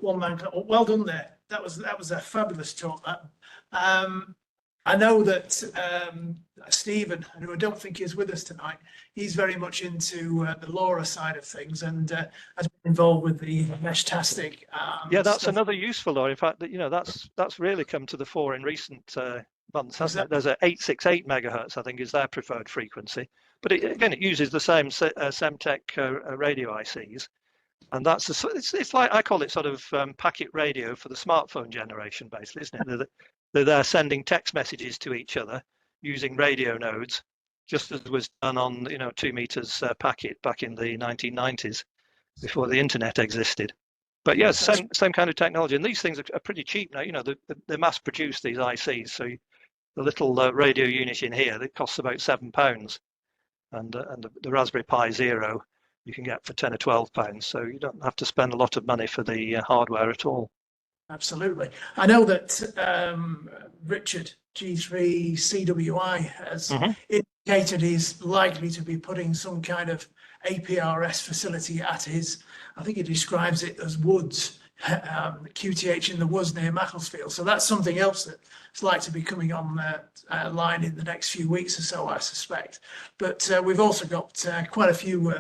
One man clap. Well done there. That was a fabulous talk. I know that Stephen, who I don't think is with us tonight, he's very much into the LoRa side of things and has been involved with the Meshtastic. Yeah, that's another useful LoRa. In fact, that's really come to the fore in recent months, hasn't it? There's a 868 megahertz, I think, is their preferred frequency. But it uses the same Semtech radio ICs. And it's like, I call it sort of packet radio for the smartphone generation, basically, isn't it? They're sending text messages to each other using radio nodes, just as was done on 2 meters packet back in the 1990s, before the internet existed. But yes, same kind of technology, and these things are pretty cheap now. They mass produce these ICs, so the little radio unit in here that costs about £7, and the Raspberry Pi Zero you can get for £10 or £12, so you don't have to spend a lot of money for the hardware at all. Absolutely. I know that Richard G6gvi has indicated he's likely to be putting some kind of APRS facility at his, I think he describes it as woods, QTH in the woods near Macclesfield. So that's something else that's likely to be coming on line in the next few weeks or so, I suspect. But we've also got quite a few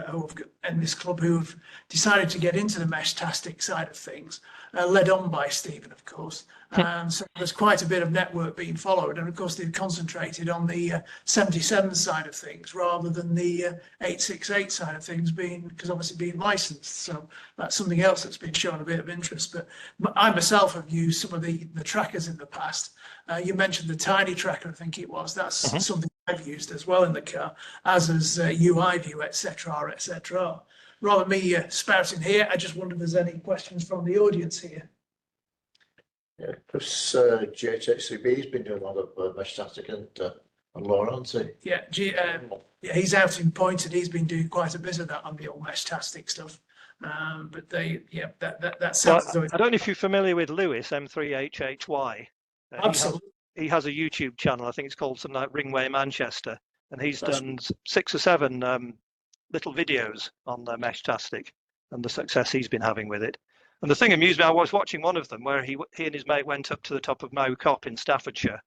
in this club who have decided to get into the Meshtastic side of things, led on by Stephen, of course. So there's quite a bit of network being followed. And of course, they've concentrated on the 77 side of things rather than the 868 side of things because obviously being licensed. So that's something else that's been shown a bit of interest. But I myself have used some of the trackers in the past. You mentioned the Tiny Tracker, I think it was. That's something I've used as well in the car, as is UiView, etc., etc. Rather than me spouting here, I just wonder if there's any questions from the audience here. Yeah, Chris g6gvi has been doing a lot of Meshtastic and LoRa, hasn't he? Yeah, he's out in Point and he's been doing quite a bit of that on the old Meshtastic stuff. But that sounds. Well, I don't know if you're familiar with Lewis M3HHY. Absolutely. He has a YouTube channel. I think it's called something like Ringway Manchester, and he's done 6 or 7 little videos on the Meshtastic and the success he's been having with it. And the thing amused me, I was watching one of them where he and his mate went up to the top of Mow Cop in Staffordshire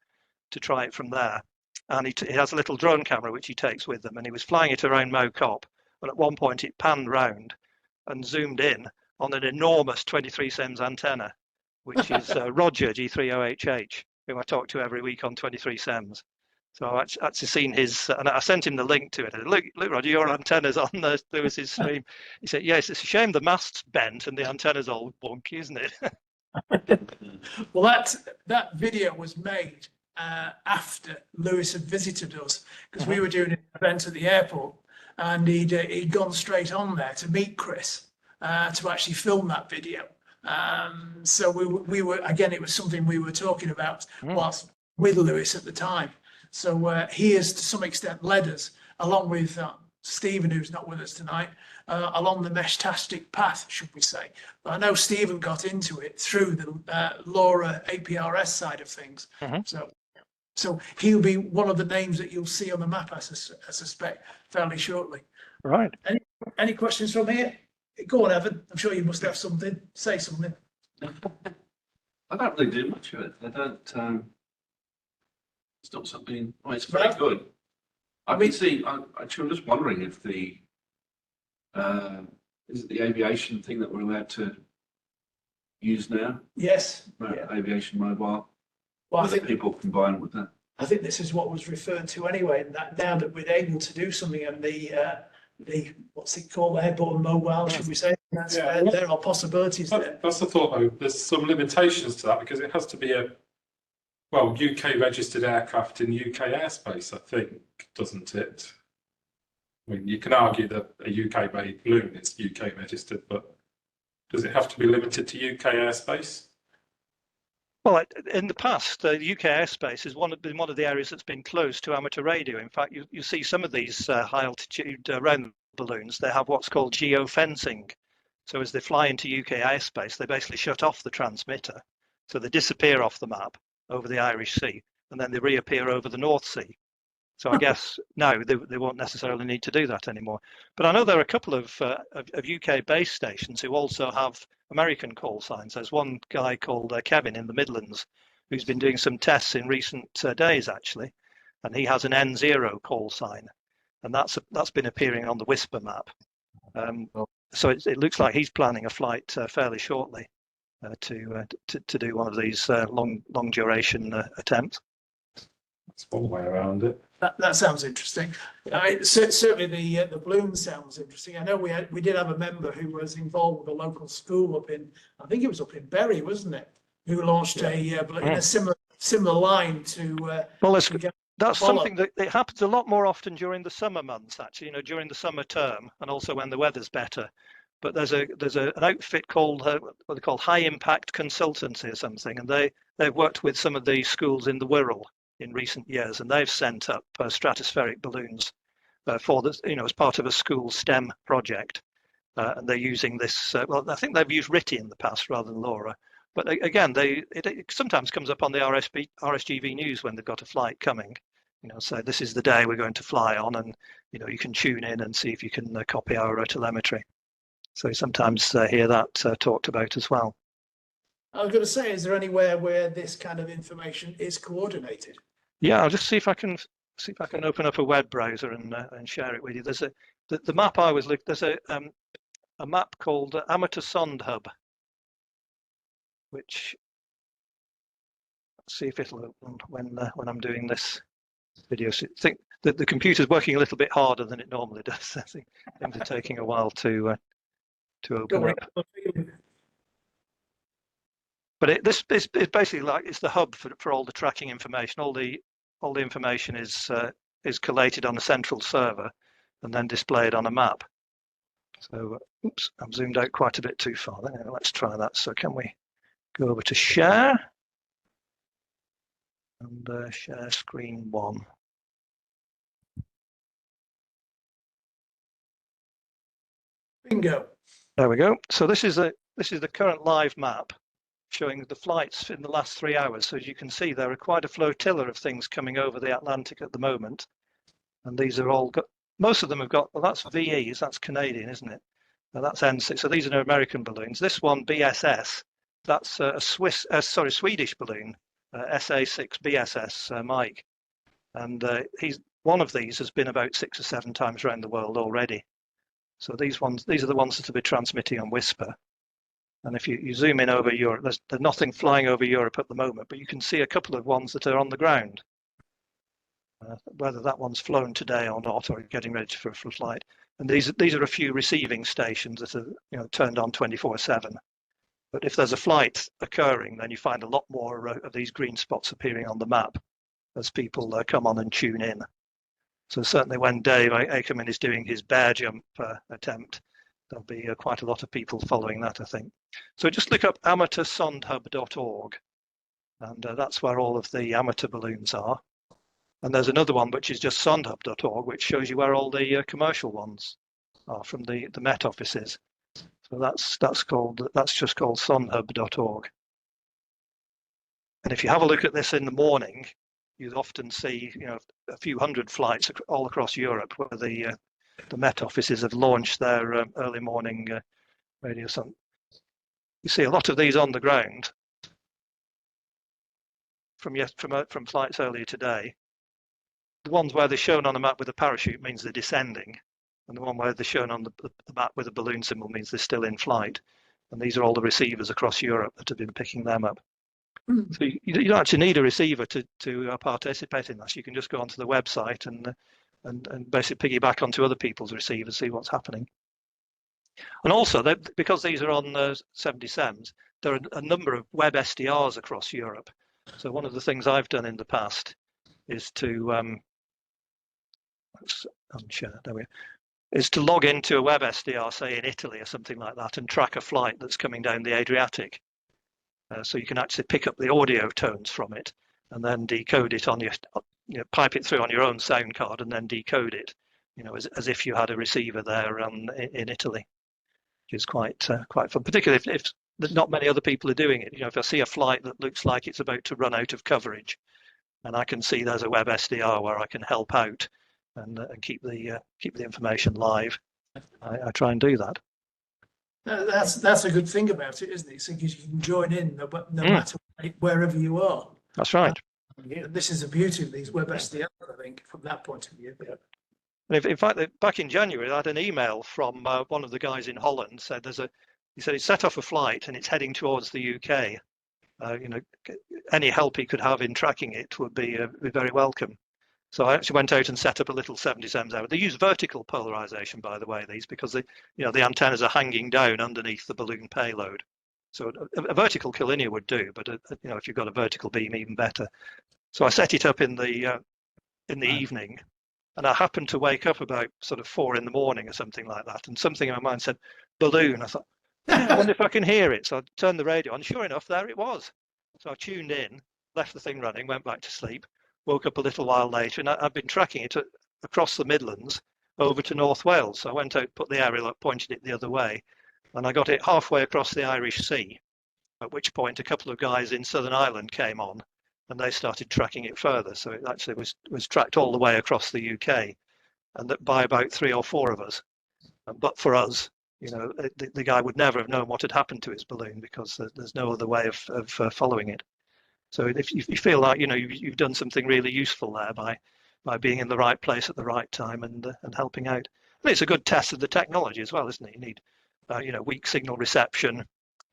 to try it from there. And he has a little drone camera which he takes with them, and he was flying it around Mow Cop. And at one point it panned round and zoomed in on an enormous 23 SEMS antenna, which is Roger G3OHH, who I talk to every week on 23 SEMS. So I've actually seen his, and I sent him the link to it. Look, Roger, your antenna's on Lewis's stream. He said, yes, it's a shame the mast's bent and the antenna's all wonky, isn't it? Well, that video was made after Lewis had visited us, because we were doing an event at the airport, and he'd gone straight on there to meet Chris to actually film that video. So we were, again, it was something we were talking about whilst with Lewis at the time. So he has to some extent led us, along with Stephen, who's not with us tonight, along the Meshtastic path, should we say. But I know Stephen got into it through the LoRa APRS side of things. So he'll be one of the names that you'll see on the map, I suspect, fairly shortly. Right. Any questions from here? Go on, Evan. I'm sure you must have something. Say something. I don't really do much of it. I don't. It's not something. Well, it's very good. I mean, I'm just wondering if the is it the aviation thing that we're allowed to use now? Yes. Aviation mobile. Well, I think people combine with that. I think this is what was referred to anyway, and that now that we're able to do something, and the what's it called, airborne mobile, should we say? There are possibilities there. That's the thought, though. There's some limitations to that, because it has to be a UK registered aircraft in UK airspace, I think, doesn't it? I mean, you can argue that a UK made balloon is UK registered, but does it have to be limited to UK airspace? Well, in the past, the UK airspace has been one of the areas that's been closed to amateur radio. In fact, you see some of these high altitude round balloons, they have what's called geofencing. So as they fly into UK airspace, they basically shut off the transmitter. So they disappear off the map over the Irish Sea, and then they reappear over the North Sea. So I guess now they won't necessarily need to do that anymore. But I know there are a couple of UK base stations who also have American call signs. There's one guy called Kevin in the Midlands who's been doing some tests in recent days, actually, and he has an N0 call sign, and that's been appearing on the Whisper map. So it looks like he's planning a flight fairly shortly to do one of these long duration attempts. That's one way around it. That sounds interesting. Certainly the balloon sounds interesting. I know we did have a member who was involved with a local school up in, I think it was up in Bury, wasn't it? Who launched in a similar line to. That's something that it happens a lot more often during the summer months, actually. During the summer term, and also when the weather's better. But there's an outfit called what they call High Impact Consultancy or something, and they've worked with some of the schools in the Wirral in recent years, and they've sent up stratospheric balloons for this, as part of a school STEM project, and they're using this. Well, I think they've used RTTY in the past rather than LoRa, but again, it sometimes comes up on the RSGV news when they've got a flight coming. So this is the day we're going to fly on, and you can tune in and see if you can copy our telemetry. So you sometimes hear that talked about as well. I was going to say, is there anywhere where this kind of information is coordinated? Yeah, I'll just see if I can open up a web browser and share it with you. There's the map I was looking. There's a map called Amateur Sond Hub, which let's see if it'll open when I'm doing this video. So I think that the computer's working a little bit harder than it normally does. I think things are taking a while to open up. But this is basically like it's the hub for all the tracking information. All the information is collated on a central server and then displayed on a map. So, oops, I'm zoomed out quite a bit too far. Let's try that. So, can we go over to share and share screen 1? Bingo. There we go. So this is the current live map showing the flights in the last 3 hours. So as you can see, there are quite a flotilla of things coming over the Atlantic at the moment. And these are all most of them have got, well, that's VEs, that's Canadian, isn't it? That's N6. So these are American balloons. This one, BSS, that's a Swedish balloon, SA6 BSS Mike. And one of these has been about 6 or 7 times around the world already. So these are the ones that will be transmitting on Whisper. And if you zoom in over Europe, there's nothing flying over Europe at the moment, but you can see a couple of ones that are on the ground. whether that one's flown today or not, or getting ready for a flight. And these are a few receiving stations that are turned on 24/7. But if there's a flight occurring, then you find a lot more of these green spots appearing on the map as people come on and tune in. So certainly when Dave Ackerman is doing his bear jump attempt, there'll be quite a lot of people following that, I think. So just look up amateursondhub.org, and that's where all of the amateur balloons are. And there's another one which is just sondhub.org, which shows you where all the commercial ones are from the Met offices. So that's just called sondhub.org. And if you have a look at this in the morning, you often see a few hundred flights all across Europe where the Met offices have launched their early morning radio. You see a lot of these on the ground from flights earlier today. The ones where they're shown on a map with a parachute means they're descending, and the one where they're shown on the map with a balloon symbol means they're still in flight. And these are all the receivers across Europe that have been picking them up. So you don't actually need a receiver to participate in this. You can just go onto the website and basically piggyback onto other people's receivers, see what's happening. And also, because these are on 77s, there are a number of web SDRs across Europe. So one of the things I've done in the past is to is to log into a web SDR, say in Italy or something like that, and track a flight that's coming down the Adriatic. So you can actually pick up the audio tones from it and then decode it on pipe it through on your own sound card and then decode it, as if you had a receiver there in Italy, which is quite fun, particularly if not many other people are doing it. If I see a flight that looks like it's about to run out of coverage, and I can see there's a web SDR where I can help out and keep the information live, I try and do that. That's a good thing about it, isn't it? So because you can join in no matter wherever you are. That's right. This is the beauty of these web SDRs, I think, from that point of view. Yeah. And in fact, back in January, I had an email from one of the guys in Holland. Said he said he set off a flight and it's heading towards the UK. Any help he could have in tracking it would be very welcome. So I actually went out and set up a little 77s hour. They use vertical polarization, by the way, these, because the antennas are hanging down underneath the balloon payload. So a vertical collinear would do, but if you've got a vertical beam, even better. So I set it up in the evening, and I happened to wake up about sort of 4 in the morning or something like that, and something in my mind said balloon. I thought, I wonder if I can hear it. So I turned the radio on. Sure enough, there it was. So I tuned in, left the thing running, went back to sleep. Woke up a little while later, and I've been tracking it across the Midlands over to North Wales. So I went out, put the aerial up, pointed it the other way, and I got it halfway across the Irish Sea, at which point a couple of guys in Southern Ireland came on, and they started tracking it further. So it actually was tracked all the way across the UK, and that by about 3 or 4 of us. But for us, the guy would never have known what had happened to his balloon because there's no other way of following it. So if you feel like you've done something really useful there by being in the right place at the right time and helping out, and it's a good test of the technology as well, isn't it? You need weak signal reception,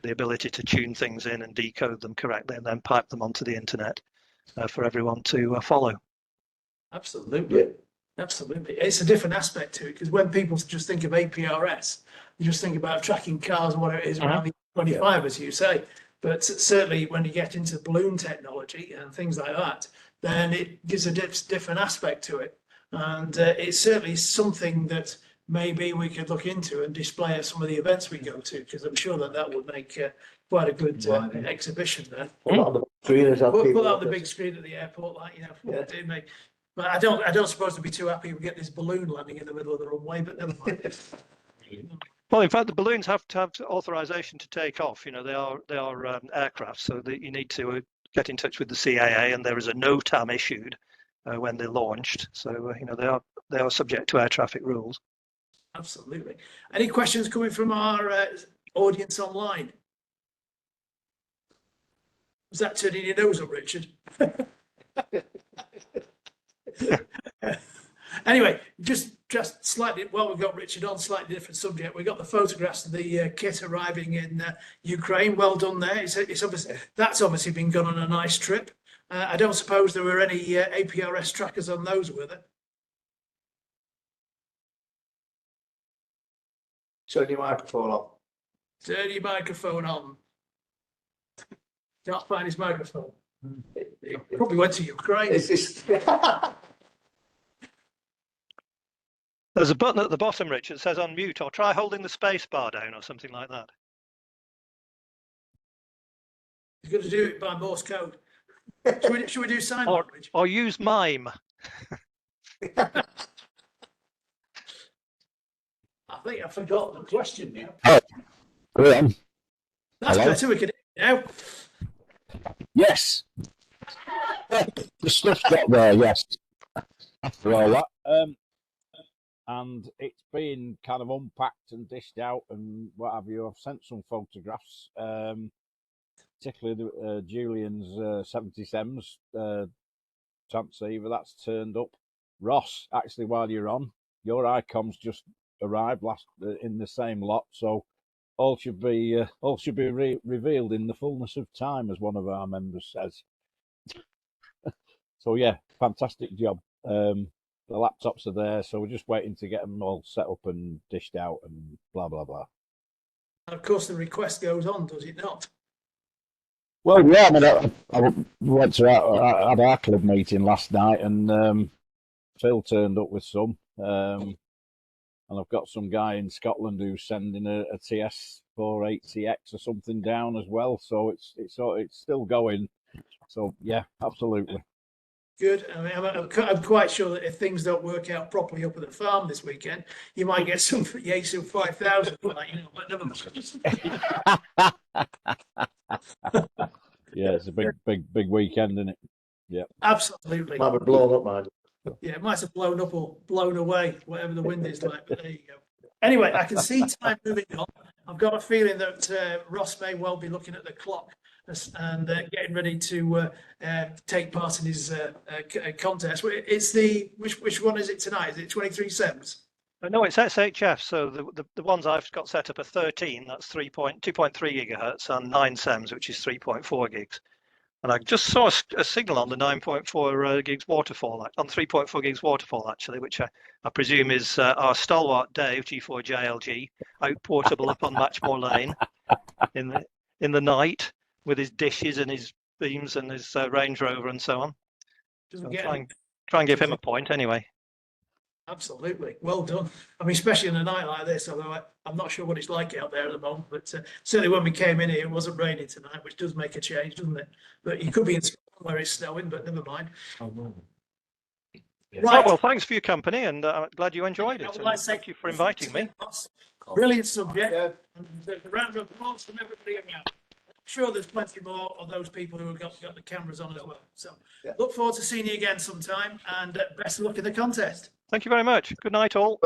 the ability to tune things in and decode them correctly, and then pipe them onto the internet for everyone to follow. Absolutely, yeah. Absolutely. It's a different aspect to it because when people just think of APRS, you just think about tracking cars and what it is around the 25, as you say. But certainly when you get into balloon technology and things like that, then it gives a different aspect to it. And it's certainly something that maybe we could look into and display at some of the events we go to, because I'm sure that would make quite a good exhibition there. Put that on the screen as Put that on the big screen at the airport, But I don't suppose they'd be too happy if we get this balloon landing in the middle of the runway, but never mind. Well, in fact, the balloons have to have authorization to take off. They are aircraft, so that you need to get in touch with the CAA, and there is a NOTAM issued when they're launched. So they are subject to air traffic rules. Absolutely. Any questions coming from our audience online? Was that turning your nose up, Richard? Anyway, just slightly, while we've got Richard on, slightly different subject. We got the photographs of the kit arriving in Ukraine. Well done there. It's obviously, that's obviously been gone on a nice trip. I don't suppose there were any APRS trackers on those, were there? Turn your microphone on. Turn your microphone on. Can't find his microphone. He probably went to Ukraine. Is this? There's a button at the bottom, Richard, that says unmute, or try holding the space bar down or something like that. He's going to do it by Morse code. Should we do sign language? Or use mime. I think I forgot the question now. Oh, go on. That's Hello? better. We can hear now. Yes. The stuff's got there, yes. After all that. And it's been kind of unpacked and dished out and what have you. I've sent some photographs, particularly Julian's 77s transceiver that's turned up. Ross, actually, while you're on, your icons just arrived in the same lot, so all should be revealed in the fullness of time, as one of our members says. So yeah, fantastic job. The laptops are there, so we're just waiting to get them all set up and dished out and blah blah blah. And of course, the request goes on, does it not? Well, yeah, I mean, I went to our club meeting last night, and Phil turned up with some, and I've got some guy in Scotland who's sending a TS48CX or something down as well. So it's still going. So yeah, absolutely. Good. I mean, I'm quite sure that if things don't work out properly up at the farm this weekend, you might get some Yaesu 5000, but never mind. Yeah, it's a big weekend, isn't it? Yeah. Absolutely. Might have blown up, man. Yeah, it might have blown up or blown away, whatever the wind is like, but there you go. Anyway, I can see time moving on. I've got a feeling that Ross may well be looking at the clock and getting ready to take part in his contest. It's which one is it tonight? Is it 23 SEMs? No, it's SHF. So the ones I've got set up are 13. That's 2.3 gigahertz, and 9 SEMs, which is 3.4 gigs. And I just saw a signal on the 9.4 gigs waterfall, on 3.4 gigs waterfall actually, which I presume is our stalwart Dave G6gvi out portable up on Matchmore Lane in the night with his dishes and his beams and his Range Rover and so on. So try and give him a point anyway. Absolutely. Well done. I mean, especially in a night like this, although I'm not sure what it's like out there at the moment, but certainly when we came in here, it wasn't raining tonight, which does make a change, doesn't it? But you could be in Scotland where it's snowing, but never mind. Right. Well, thanks for your company, and I'm glad you enjoyed it. Thank you for inviting me. Brilliant subject. Yeah. And the round of applause from everybody around. I'm sure there's plenty more of those people who have got the cameras on as well. So look forward to seeing you again sometime, and best of luck in the contest. Thank you very much. Good night, all.